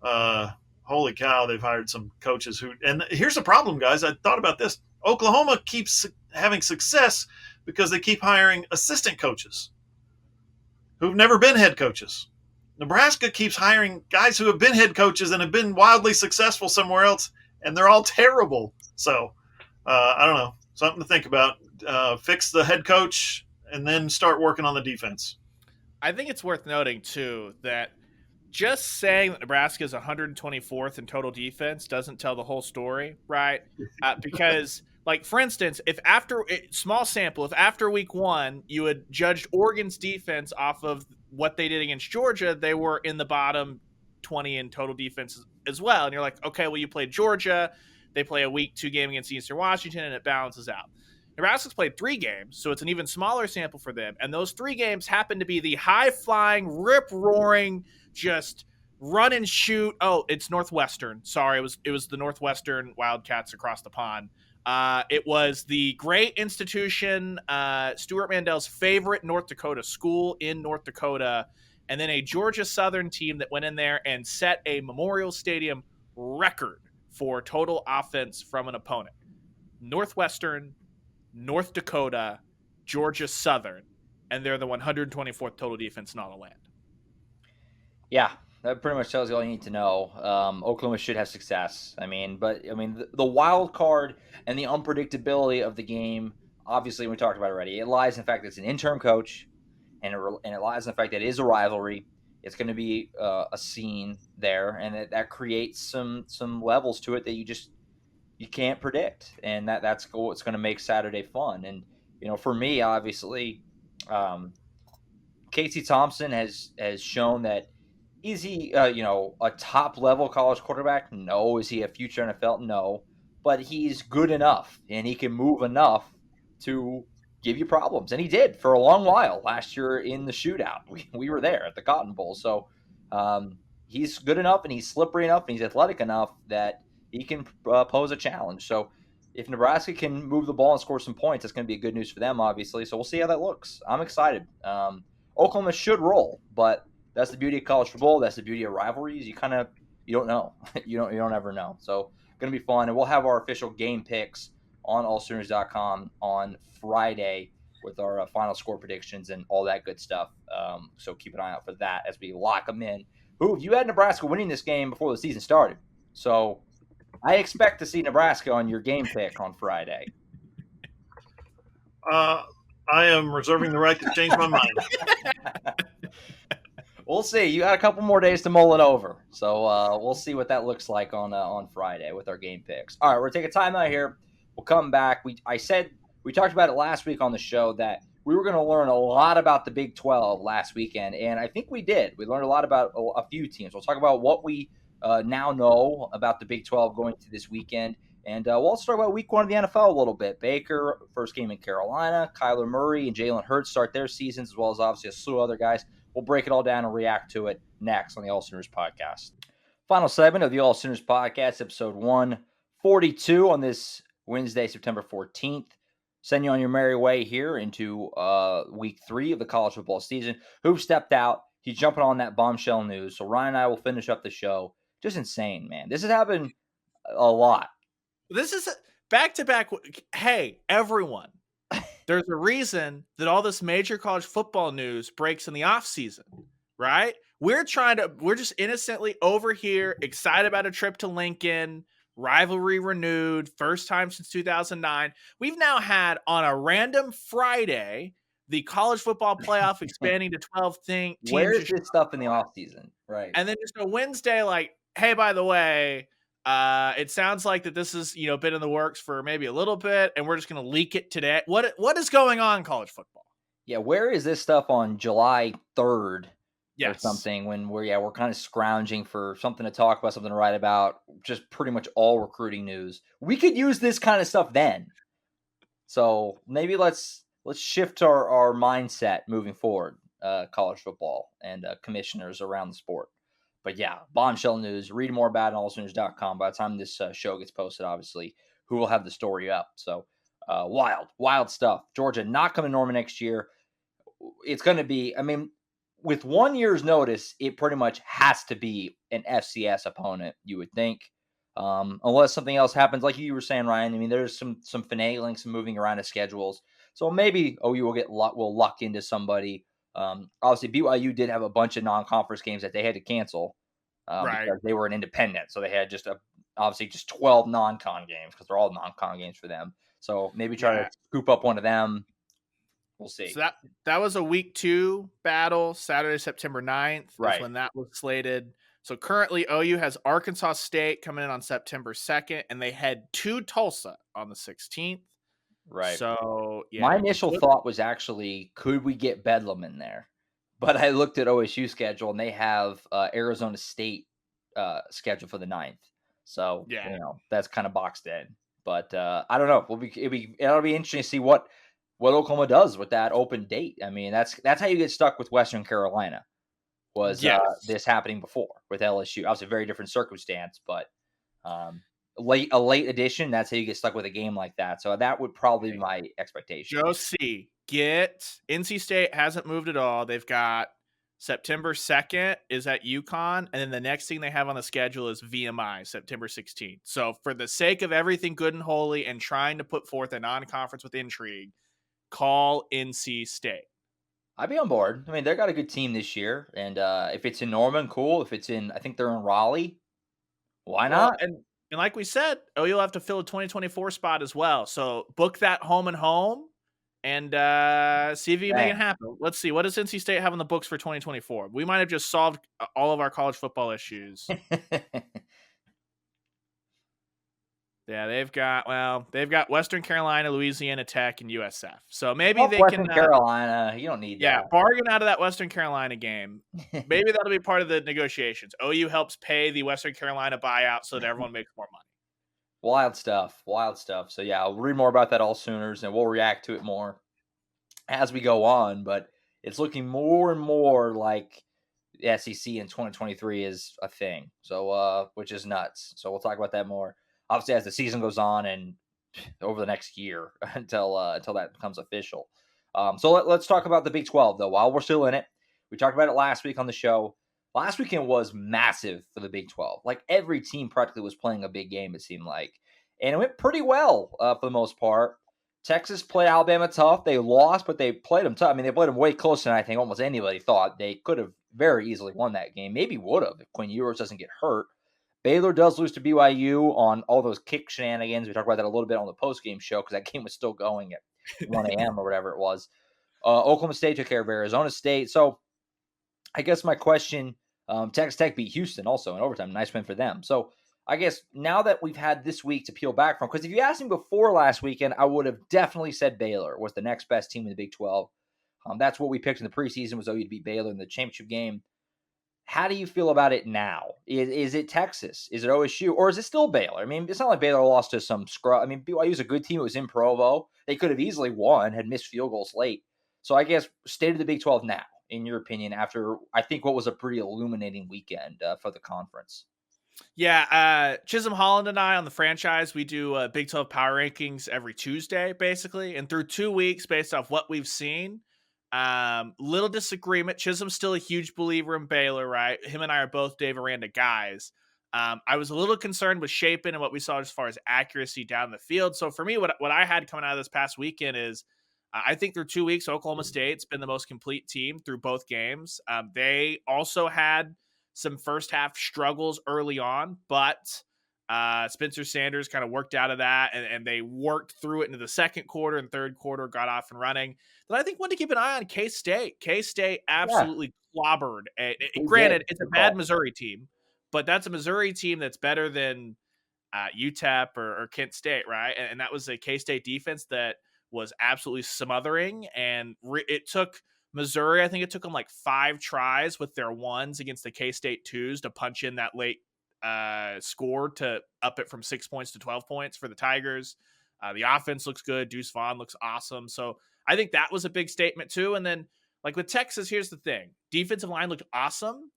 holy cow, they've hired some coaches who – and here's the problem, guys. I thought about this. Oklahoma keeps having success because they keep hiring assistant coaches who've never been head coaches. Nebraska keeps hiring guys who have been head coaches and have been wildly successful somewhere else, and they're all terrible. So, I don't know. Something to think about. Fix the head coach and then start working on the defense. I think it's worth noting, too, that just saying that Nebraska is 124th in total defense doesn't tell the whole story, right? Because, like, for instance, if after week 1 you had judged Oregon's defense off of what they did against Georgia, they were in the bottom 20 in total defense as well. And you're like, okay, well, you played Georgia. They play a week 2 game against Eastern Washington, and it balances out. Nebraska's played 3 games, so it's an even smaller sample for them. And those 3 games happen to be the high-flying, rip-roaring, just run and shoot. Oh, it's Northwestern. Sorry, it was the Northwestern Wildcats across the pond. It was the great institution, Stuart Mandel's favorite North Dakota school in North Dakota, and then a Georgia Southern team that went in there and set a Memorial Stadium record for total offense from an opponent. Northwestern, North Dakota, Georgia Southern, and they're the 124th total defense in all the land. Yeah, that pretty much tells you all you need to know. Oklahoma should have success. The wild card and the unpredictability of the game, obviously, we talked about it already. It lies in the fact that it's an interim coach, and it lies in the fact that it is a rivalry. It's going to be a scene there, and that creates some levels to it that you can't predict, and that's what's going to make Saturday fun. And for me, obviously, Casey Thompson has shown that. Is he, a top level college quarterback? No. Is he a future NFL? No. But he's good enough, and he can move enough to give you problems, and he did for a long while last year in the shootout. We were there at the Cotton Bowl, so he's good enough, and he's slippery enough, and he's athletic enough that he can pose a challenge. So if Nebraska can move the ball and score some points, that's going to be good news for them, obviously. So we'll see how that looks. I'm excited. Oklahoma should roll, but that's the beauty of college football. That's the beauty of rivalries. You don't know. you don't ever know. So going to be fun, and we'll have our official game picks on AllSooners.com on Friday with our final score predictions and all that good stuff. So keep an eye out for that as we lock them in. You had Nebraska winning this game before the season started, so I expect to see Nebraska on your game pick on Friday. I am reserving the right to change my mind. We'll see. You got a couple more days to mull it over. So we'll see what that looks like on Friday with our game picks. All right, we're going to take a timeout here. We'll come back. We talked about it last week on the show that we were going to learn a lot about the Big 12 last weekend, and I think we did. We learned a lot about a few teams. We'll talk about what we now know about the Big 12 going to this weekend, and we'll also talk about Week 1 of the NFL a little bit. Baker, first game in Carolina. Kyler Murray and Jalen Hurts start their seasons, as well as obviously a slew of other guys. We'll break it all down and react to it next on the AllSooners Podcast. Final segment of the AllSooners Podcast, episode 142 on this Wednesday, September 14th. Send you on your merry way here into week 3 of the college football season. Hoop stepped out. He's jumping on that bombshell news. So Ryan and I will finish up the show. Just insane, man. This has happened a lot. This is back-to-back. Hey, everyone. There's a reason that all this major college football news breaks in the offseason, right? We're just innocently over here, excited about a trip to Lincoln, rivalry renewed, first time since 2009. We've now had on a random Friday, the college football playoff expanding to 12 teams. Where's this stuff in the offseason? Right. And then just a Wednesday, like, hey, by the way, it sounds like that this has, been in the works for maybe a little bit, and we're just going to leak it today. What is going on in college football? Yeah, where is this stuff on July 3rd or something when we're kind of scrounging for something to talk about, something to write about, just pretty much all recruiting news. We could use this kind of stuff then. So maybe let's shift our mindset moving forward, college football and commissioners around the sport. But yeah, bombshell news. Read more about it on AllSooners.com. By the time this show gets posted, obviously, who will have the story up. So wild stuff. Georgia not coming to Norman next year. It's going to be, with 1 year's notice, it pretty much has to be an FCS opponent, you would think. Unless something else happens, like you were saying, Ryan. There's some finagling, some moving around of schedules. So maybe OU will luck into somebody. Obviously, BYU did have a bunch of non-conference games that they had to cancel because they were an independent. So they had just 12 non-con games because they're all non-con games for them. So maybe try to scoop up one of them. We'll see. So that was a week 2 battle, Saturday, September 9th. Right. That's when that was slated. So currently OU has Arkansas State coming in on September 2nd, and they head to Tulsa on the 16th. Right. So, yeah. My initial thought was actually, could we get Bedlam in there? But I looked at OSU schedule, and they have Arizona State scheduled for the 9th. So, that's kind of boxed in. But I don't know. It'll be interesting to see what Oklahoma does with that open date. That's how you get stuck with Western Carolina. Was this happening before with LSU? Obviously, a very different circumstance, but a late edition. That's how you get stuck with a game like that. So that would probably be my expectation. Josie, NC State hasn't moved at all. They've got September 2nd is at UConn, and then the next thing they have on the schedule is VMI, September 16th. So for the sake of everything good and holy and trying to put forth a non-conference with intrigue, call NC State. I'd be on board. They've got a good team this year, and if it's in Norman, cool. If it's I think they're in Raleigh, why not? And like we said, OU will have to fill a 2024 spot as well. So book that home and home, and see if you can make it happen. Let's see. What does NC State have on the books for 2024? We might have just solved all of our college football issues. Yeah, they've got Western Carolina, Louisiana Tech, and USF. So maybe they Western can. Carolina, you don't need that. Yeah, bargain out of that Western Carolina game. Maybe that'll be part of the negotiations. OU helps pay the Western Carolina buyout so that everyone makes more money. Wild stuff. So yeah, I'll read more about that AllSooners, and we'll react to it more as we go on. But it's looking more and more like the SEC in 2023 is a thing. So which is nuts. So we'll talk about that more, obviously, as the season goes on and over the next year until that becomes official. So let's talk about the Big 12 though. While we're still in it, we talked about it last week on the show. Last weekend was massive for the Big 12. Like every team practically was playing a big game, it seemed like. And it went pretty well for the most part. Texas played Alabama tough. They lost, but they played them tough. I mean, they played them way closer than I think almost anybody thought. They could have very easily won that game. Maybe would have if Quinn Ewers doesn't get hurt. Baylor does lose to BYU on all those kick shenanigans. We talked about that a little bit on the post-game show because that game was still going at 1 a.m. or whatever it was. Oklahoma State took care of Arizona State. So I guess my question, Texas Tech beat Houston also in overtime. Nice win for them. So I guess now that we've had this week to peel back from, because if you asked me before last weekend, I would have definitely said Baylor was the next best team in the Big 12. That's what we picked in the preseason was OU to beat Baylor in the championship game. How do you feel about it now? Is it Texas? Is it OSU? Or is it still Baylor? I mean, it's not like Baylor lost to some scrub. I mean, BYU's a good team. It was in Provo. They could have easily won, had missed field goals late. So I guess state of the Big 12 now, in your opinion, after I think what was a pretty illuminating weekend for the conference. Yeah, Chisholm Holland and I on the franchise, we do Big 12 power rankings every Tuesday, basically. And through 2 weeks, based off what we've seen, little disagreement. Chisholm's still a huge believer in Baylor, right? Him and I are both Dave Aranda guys. I was a little concerned with Shapin and what we saw as far as accuracy down the field. So for me, what I had coming out of this past weekend is I think through 2 weeks, Oklahoma State's been the most complete team through both games. They also had some first half struggles early on, but Spencer Sanders kind of worked out of that, and they worked through it into the second quarter and third quarter, got off and running. Then I think one to keep an eye on K-State. K-State absolutely clobbered. Granted, it's a bad Missouri team, but that's a Missouri team that's better than UTEP or Kent State, right? And that was a K-State defense that was absolutely smothering, and it took Missouri, I think it took them like 5 tries with their ones against the K-State twos to punch in that late score to up it from 6 points to 12 points for the Tigers. The offense looks good. Deuce Vaughn looks awesome. So I think that was a big statement too. And then like with Texas, here's the thing. Defensive line looked awesome.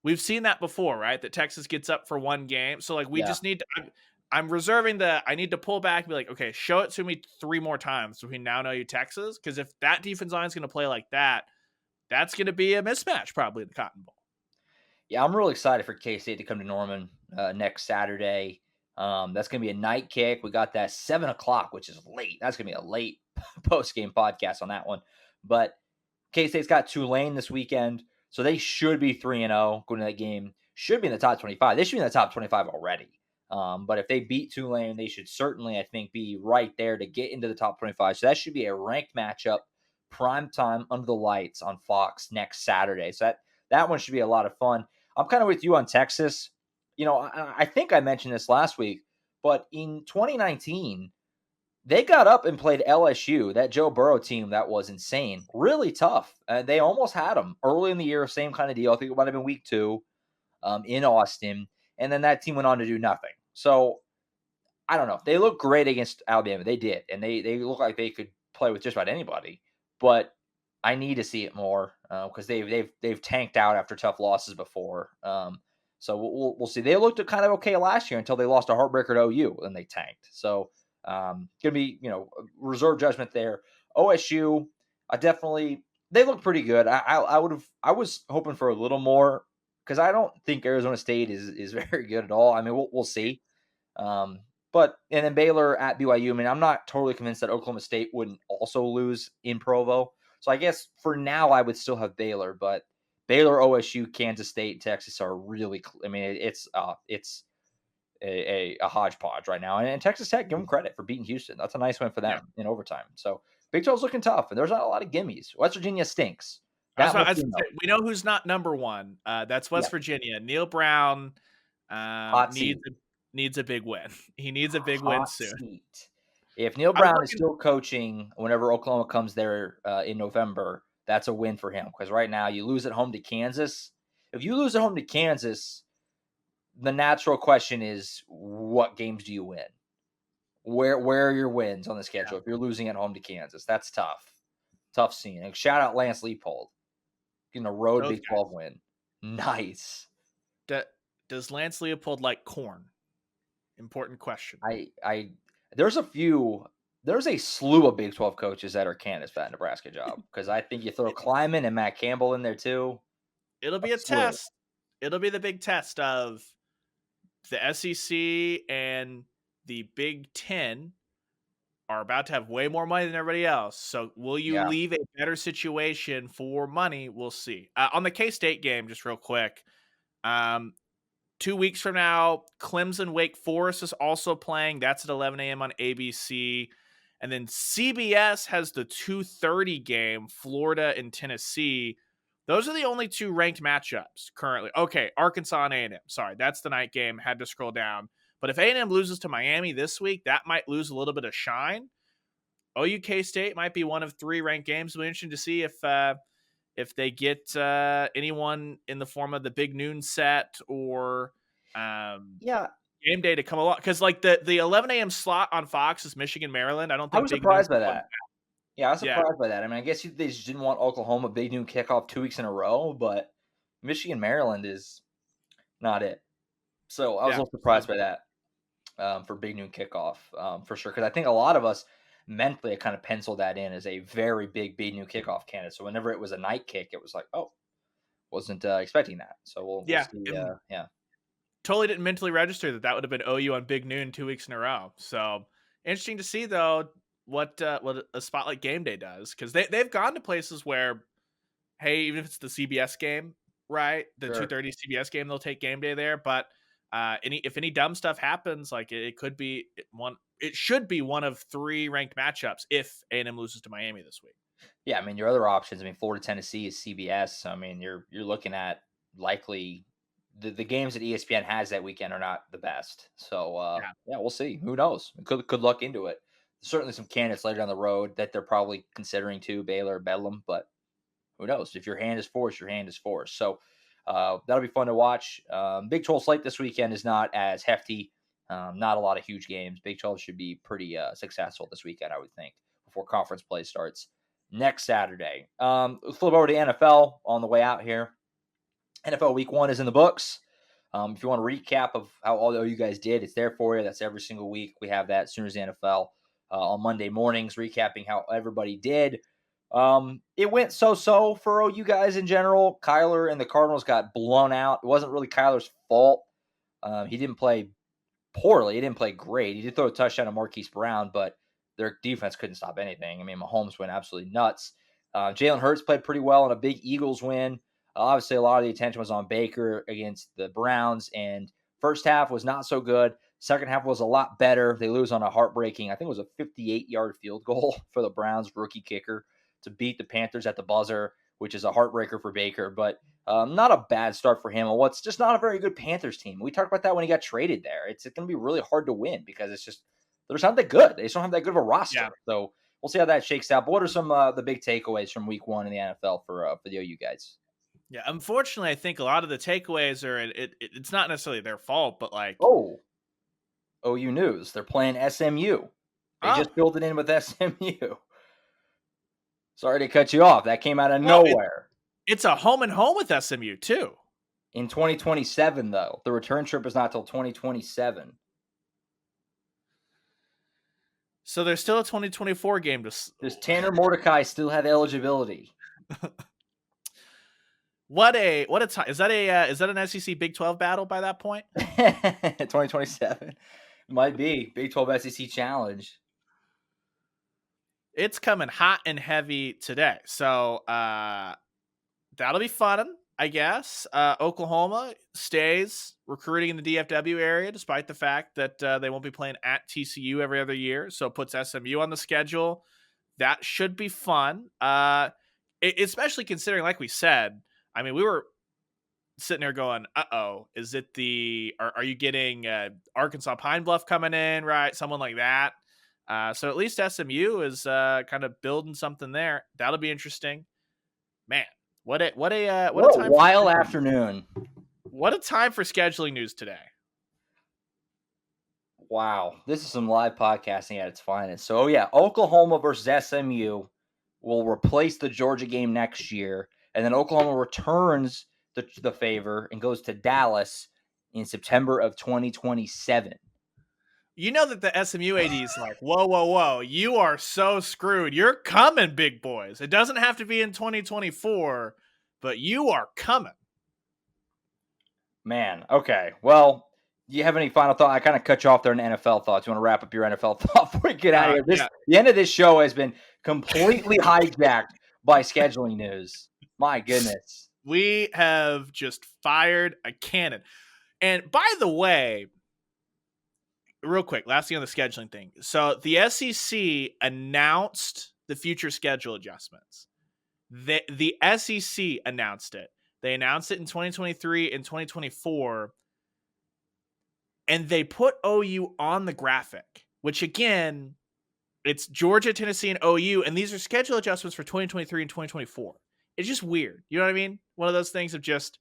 We've seen that before, right? That Texas gets up for one game. So like we just need to, I'm reserving I need to pull back and be like, okay, show it to me 3 more times so we now know you Texas. Because if that defense line is going to play like that, that's going to be a mismatch probably in the Cotton Bowl. Yeah, I'm really excited for K-State to come to Norman next Saturday. That's going to be a night kick. We got that 7 o'clock, which is late. That's going to be a late post-game podcast on that one. But K-State's got Tulane this weekend, so they should be 3-0 going to that game. Should be in the top 25. They should be in the top 25 already. But if they beat Tulane, they should certainly, I think, be right there to get into the top 25. So that should be a ranked matchup, prime time under the lights on Fox next Saturday. So that one should be a lot of fun. I'm kind of with you on Texas. You know, I think I mentioned this last week, but in 2019, they got up and played LSU, that Joe Burrow team that was insane, really tough. They almost had them early in the year, same kind of deal. I think it might have been week 2 in Austin. And then that team went on to do nothing. So I don't know. They look great against Alabama. They did. And they look like they could play with just about anybody. But I need to see it more because they've tanked out after tough losses before. So we'll see. They looked kind of okay last year until they lost a heartbreaker to OU and they tanked. So gonna be reserve judgment there. OSU, they look pretty good. I was hoping for a little more because I don't think Arizona State is very good at all. I mean we'll see. And then Baylor at BYU. I mean, I'm not totally convinced that Oklahoma State wouldn't also lose in Provo. So I guess for now I would still have Baylor, but Baylor, OSU, Kansas State, Texas are really. I mean, it's a hodgepodge right now. And Texas Tech, give them credit for beating Houston. That's a nice win for them in overtime. So Big 12's looking tough, and there's not a lot of gimmies. West Virginia stinks. We know who's not number one. That's West Virginia. Neil Brown needs a big win. He needs a big win soon. Seat. If Neil Brown is still coaching whenever Oklahoma comes there in November, that's a win for him. Because right now you lose at home to Kansas. If you lose at home to Kansas, the natural question is, what games do you win? Where are your wins on the schedule? If you're losing at home to Kansas, that's tough. Tough scene. And shout out Lance Leipold. Getting a road Big 12 win. Nice. Does Lance Leipold like corn? Important question. There's a slew of Big 12 coaches that are candidates for that Nebraska job. Because I think you throw Kleiman and Matt Campbell in there too. It'll be a test. It'll be the big test of the SEC and the Big 10 are about to have way more money than everybody else. So will you leave a better situation for money? We'll see. On the K-State game, just real quick, 2 weeks from now, Clemson Wake Forest is also playing. That's at 11 a.m. on ABC. And then CBS has the 2:30 game, Florida and Tennessee. Those are the only two ranked matchups currently. Okay, Arkansas and A&M. Sorry, that's the night game. Had to scroll down. But if A&M loses to Miami this week, that might lose a little bit of shine. OU K-State might be one of three ranked games. It'll be interesting to see if they get anyone in the form of the big noon set or game day to come along. Because like the 11 a.m. slot on Fox is Michigan, Maryland. I was surprised by that. Yeah, I was surprised by that. I mean, I guess they just didn't want Oklahoma big noon kickoff 2 weeks in a row, but Michigan, Maryland is not it. So I was a little surprised by that for big noon kickoff for sure. Because I think a lot of us mentally kind of penciled that in as a very big noon kickoff candidate. So whenever it was a night kick, it was like, oh, wasn't expecting that. So we'll see. Totally didn't mentally register that would have been OU on big noon 2 weeks in a row. So interesting to see though what a spotlight game day does, because they've gone to places where, hey, even if it's the CBS game, right, the 2:30 CBS game, they'll take game day there. But if any dumb stuff happens, like it could be one. It should be one of three ranked matchups if A&M loses to Miami this week. Yeah, I mean, your other options, I mean, Florida, Tennessee is CBS. So, I mean, you're looking at likely the games that ESPN has that weekend are not the best. So, we'll see. Who knows? Could luck into it. Certainly some candidates later down the road that they're probably considering too, Baylor, Bedlam, but who knows? If your hand is forced, your hand is forced. So that'll be fun to watch. Big 12 slate this weekend is not as hefty. Not a lot of huge games. Big 12 should be pretty successful this weekend, I would think, before conference play starts next Saturday. Let's flip over to NFL on the way out here. NFL Week 1 is in the books. If you want a recap of how all you guys did, it's there for you. That's every single week. We have that as soon as the NFL on Monday mornings, recapping how everybody did. It went so-so for OU guys in general. Kyler and the Cardinals got blown out. It wasn't really Kyler's fault. He didn't play poorly. He didn't play great. He did throw a touchdown to Marquise Brown, but their defense couldn't stop anything. I mean, Mahomes went absolutely nuts. Jalen Hurts played pretty well in a big Eagles win. Obviously, a lot of the attention was on Baker against the Browns, and first half was not so good. Second half was a lot better. They lose on a heartbreaking, I think it was a 58-yard field goal for the Browns rookie kicker to beat the Panthers at the buzzer, which is a heartbreaker for Baker, but not a bad start for him. And what's just not a very good Panthers team. We talked about that when he got traded there. It's going to be really hard to win because it's just, they're just not that good. They just don't have that good of a roster. Yeah. So we'll see how that shakes out. But what are some the big takeaways from Week 1 in the NFL for the OU guys? Yeah, unfortunately, I think a lot of the takeaways are it's not necessarily their fault, but like OU news, they're playing SMU. They just filled it in with SMU. Sorry to cut you off. That came out of nowhere. It's a home and home with SMU too. In 2027, though, the return trip is not till 2027. So there's still a 2024 game to. Does Tanner Mordecai still have eligibility? What a time! Is that an SEC Big 12 battle by that point? 2027 might be Big 12 SEC challenge. It's coming hot and heavy today, so that'll be fun, I guess. Oklahoma stays recruiting in the DFW area, despite the fact that they won't be playing at TCU every other year, so it puts SMU on the schedule. that should be fun. Especially considering, like we said, I mean, we were sitting there going, is it are you getting Arkansas Pine Bluff coming in, right? Someone like that. So at least SMU is kind of building something there. That'll be interesting. Man, what a time wild afternoon. What a time for scheduling news today. Wow, this is some live podcasting at its finest. So, Oklahoma versus SMU will replace the Georgia game next year, and then Oklahoma returns the favor and goes to Dallas in September of 2027. You know that the SMU AD is like, whoa, you are so screwed. You're coming, big boys. It doesn't have to be in 2024, but you are coming. Man, okay. Well, do you have any final thought? I kind of cut you off there in NFL thoughts. You want to wrap up your NFL thought before we get out of here? The end of this show has been completely hijacked by scheduling news. My goodness. We have just fired a cannon. And by the way, real quick, last thing on the scheduling thing. So the SEC announced the future schedule adjustments. The SEC announced it. They announced it in 2023 and 2024. And they put OU on the graphic, which again, it's Georgia, Tennessee, and OU. And these are schedule adjustments for 2023 and 2024. It's just weird. You know what I mean? One of those things of just,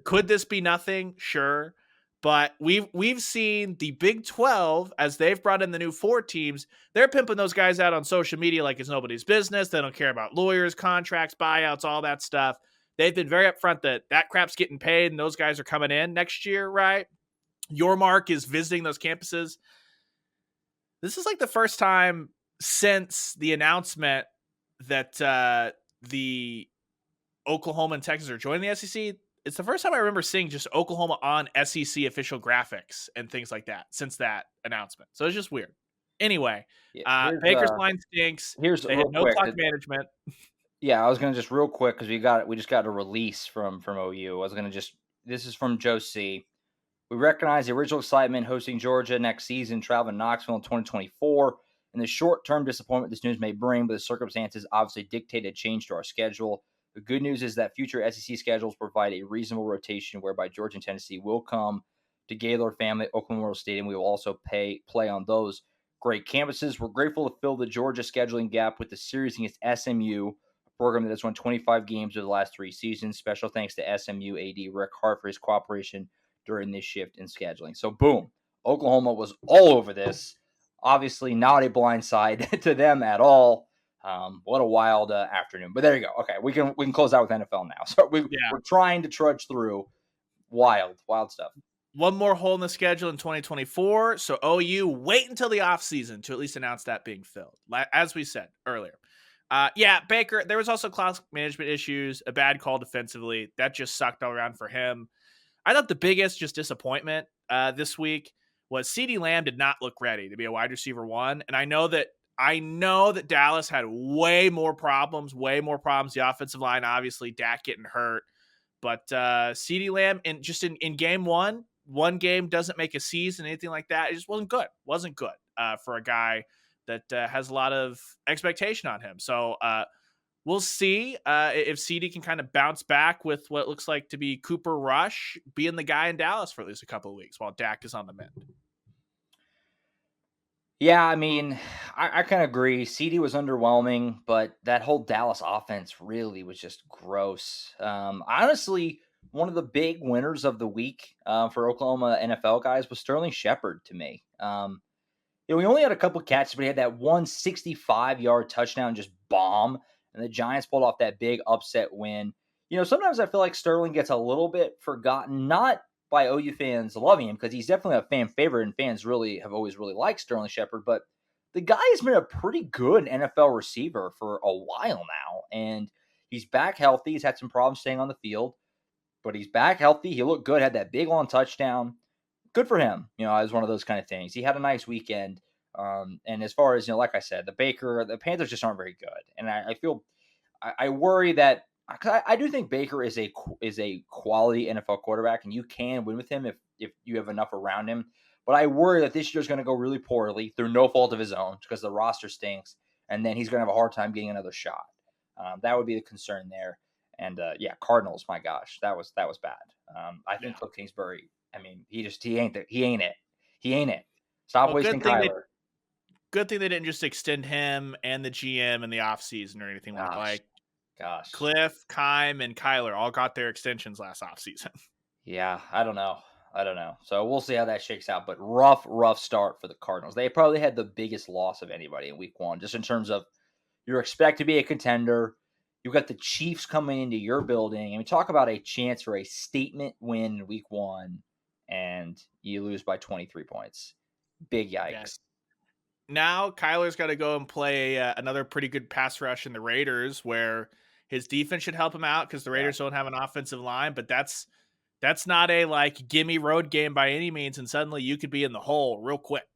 could this be nothing? Sure. But we've seen the Big 12, as they've brought in the new 4 teams, they're pimping those guys out on social media like it's nobody's business. They don't care about lawyers, contracts, buyouts, all that stuff. They've been very upfront that crap's getting paid and those guys are coming in next year, right? Your Mark is visiting those campuses. This is like the first time since the announcement that the Oklahoma and Texas are joining the SEC. It's the first time I remember seeing just Oklahoma on SEC official graphics and things like that since that announcement. So it's just weird. Anyway, Baker's line stinks. They had no clock management. Yeah, I was gonna just real quick because we just got a release from OU. I was gonna this is from Joe C. We recognize the original excitement hosting Georgia next season, traveling to Knoxville in 2024, and the short-term disappointment this news may bring, but the circumstances obviously dictate a change to our schedule. The good news is that future SEC schedules provide a reasonable rotation whereby Georgia and Tennessee will come to Gaylord Family Oakland Memorial Stadium. We will also play on those great campuses. We're grateful to fill the Georgia scheduling gap with the series against SMU, a program that has won 25 games over the last 3 seasons. Special thanks to SMU AD Rick Hart for his cooperation during this shift in scheduling. So, boom, Oklahoma was all over this. Obviously, not a blindside to them at all. What a wild afternoon. But there you go. Okay, we can close out with NFL now. So we're trying to trudge through wild stuff. One more hole in the schedule in 2024. So OU, wait until the offseason to at least announce that being filled, as we said earlier. Baker, there was also clock management issues, a bad call defensively. That just sucked all around for him. I thought the biggest just disappointment this week was CeeDee Lamb did not look ready to be a wide receiver 1. And I know that Dallas had way more problems. The offensive line, obviously, Dak getting hurt. But CeeDee Lamb, in game one game doesn't make a season, anything like that. It just wasn't good. For a guy that has a lot of expectation on him. So we'll see if CeeDee can kind of bounce back with what looks like to be Cooper Rush being the guy in Dallas for at least a couple of weeks while Dak is on the mend. Yeah, I mean, I kind of agree. CeeDee was underwhelming, but that whole Dallas offense really was just gross. Honestly, one of the big winners of the week for Oklahoma NFL guys was Sterling Shepard to me. We only had a couple catches, but he had that 165-yard touchdown just bomb, and the Giants pulled off that big upset win. Sometimes I feel like Sterling gets a little bit forgotten, not by OU fans loving him, because he's definitely a fan favorite, and fans have always really liked Sterling Shepard, but the guy has been a pretty good NFL receiver for a while now, and he's back healthy. He's had some problems staying on the field, but he's back healthy. He looked good, had that big long touchdown. Good for him. It was one of those kind of things. He had a nice weekend. And as far as, like I said, the Panthers just aren't very good. And I worry that, I do think Baker is a quality NFL quarterback, and you can win with him if you have enough around him. But I worry that this year is going to go really poorly through no fault of his own because the roster stinks. and then he's going to have a hard time getting another shot. That would be the concern there. And Cardinals, my gosh, that was bad. I think Cliff Kingsbury, I mean, he ain't it. Stop wasting Kyler. Good thing they didn't just extend him and the GM in the offseason or anything like. Cliff, Keim, and Kyler all got their extensions last offseason. Yeah, I don't know. So we'll see how that shakes out. But rough start for the Cardinals. They probably had the biggest loss of anybody in week one, just in terms of you're expected to be a contender. You've got the Chiefs coming into your building. And we talk about a chance for a statement win in week one, and you lose by 23 points. Big yikes. Yes. Now Kyler's got to go and play another pretty good pass rush in the Raiders, where his defense should help him out because the Raiders don't have an offensive line. But that's not a gimme road game by any means, and suddenly you could be in the hole real quick.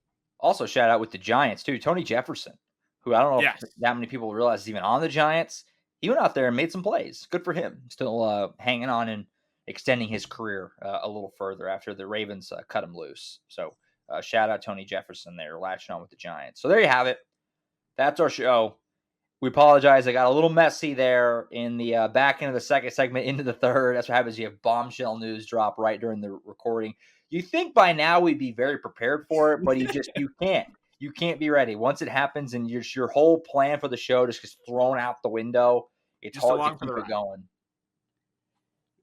Also, shout out with the Giants too. Tony Jefferson, who I don't know if that many people realize is even on the Giants. He went out there and made some plays. Good for him. Still hanging on and extending his career a little further after the Ravens cut him loose. So shout out Tony Jefferson there, latching on with the Giants. So there you have it. That's our show. We apologize. I got a little messy there in the back end of the second segment into the third. That's what happens. You have bombshell news drop right during the recording. You think by now we'd be very prepared for it, but you can't. You can't be ready. Once it happens and your whole plan for the show just gets thrown out the window, it's hard to keep it going.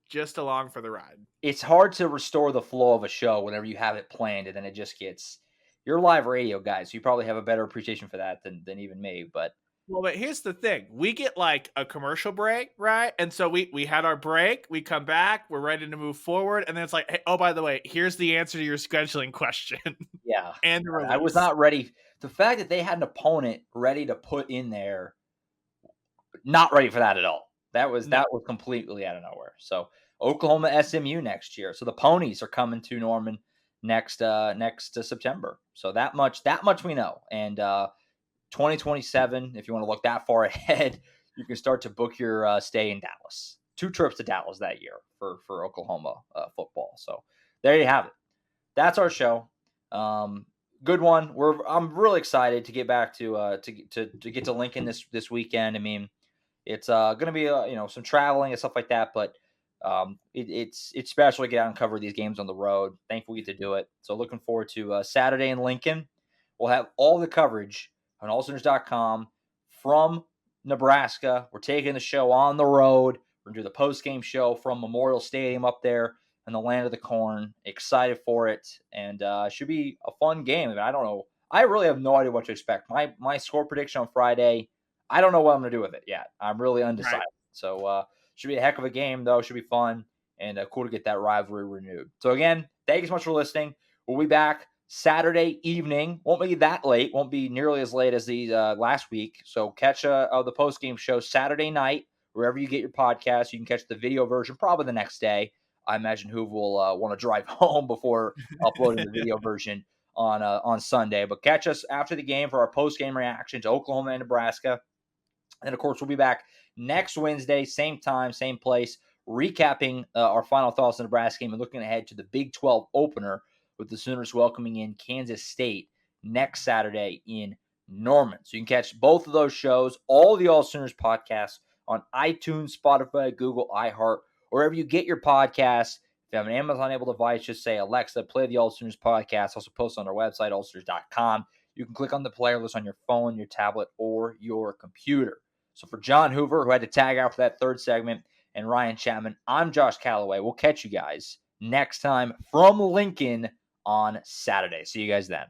Just along for the ride. It's hard to restore the flow of a show whenever you have it planned, and then it just gets – you're live radio guys, so you probably have a better appreciation for that than even me, but – well, but here's the thing. We get a commercial break, right? And so we had our break. We come back. We're ready to move forward. And then it's like, hey, oh, by the way, here's the answer to your scheduling question. Yeah. And I was not ready. The fact that they had an opponent ready to put in there, not ready for that at all. That was completely out of nowhere. So Oklahoma SMU next year. So the Ponies are coming to Norman next September. So that much we know. And 2027, if you want to look that far ahead, you can start to book your stay in Dallas. 2 trips to Dallas that year for Oklahoma football. So there you have it. That's our show. Good one. I'm really excited to get back to get to Lincoln this weekend. I mean, it's going to be some traveling and stuff like that, but it's special to get out and cover these games on the road. Thankful we get to do it. So looking forward to Saturday in Lincoln. We'll have all the coverage on AllSooners.com from Nebraska. We're taking the show on the road. We're going to do the post-game show from Memorial Stadium up there in the land of the corn. Excited for it, and should be a fun game. I mean, I don't know. I really have no idea what to expect. My score prediction on Friday, I don't know what I'm going to do with it yet. I'm really undecided. Right. So should be a heck of a game, though. Should be fun, and cool to get that rivalry renewed. So again, thank you so much for listening. We'll be back Saturday evening. Won't be that late. Won't be nearly as late as the last week. So catch the post-game show Saturday night, wherever you get your podcast. You can catch the video version probably the next day. I imagine Hoover will want to drive home before uploading the video version on Sunday. But catch us after the game for our post-game reaction to Oklahoma and Nebraska. And, of course, we'll be back next Wednesday, same time, same place, recapping our final thoughts on the Nebraska game and looking ahead to the Big 12 opener with the Sooners welcoming in Kansas State next Saturday in Norman. So you can catch both of those shows, all the AllSooners podcasts on iTunes, Spotify, Google, iHeart, wherever you get your podcasts. If you have an Amazon-enabled device, just say, Alexa, play the AllSooners podcast. Also post on our website, AllSooners.com. You can click on the player list on your phone, your tablet, or your computer. So for John Hoover, who had to tag out for that third segment, and Ryan Chapman, I'm Josh Callaway. We'll catch you guys next time from Lincoln on Saturday. See you guys then.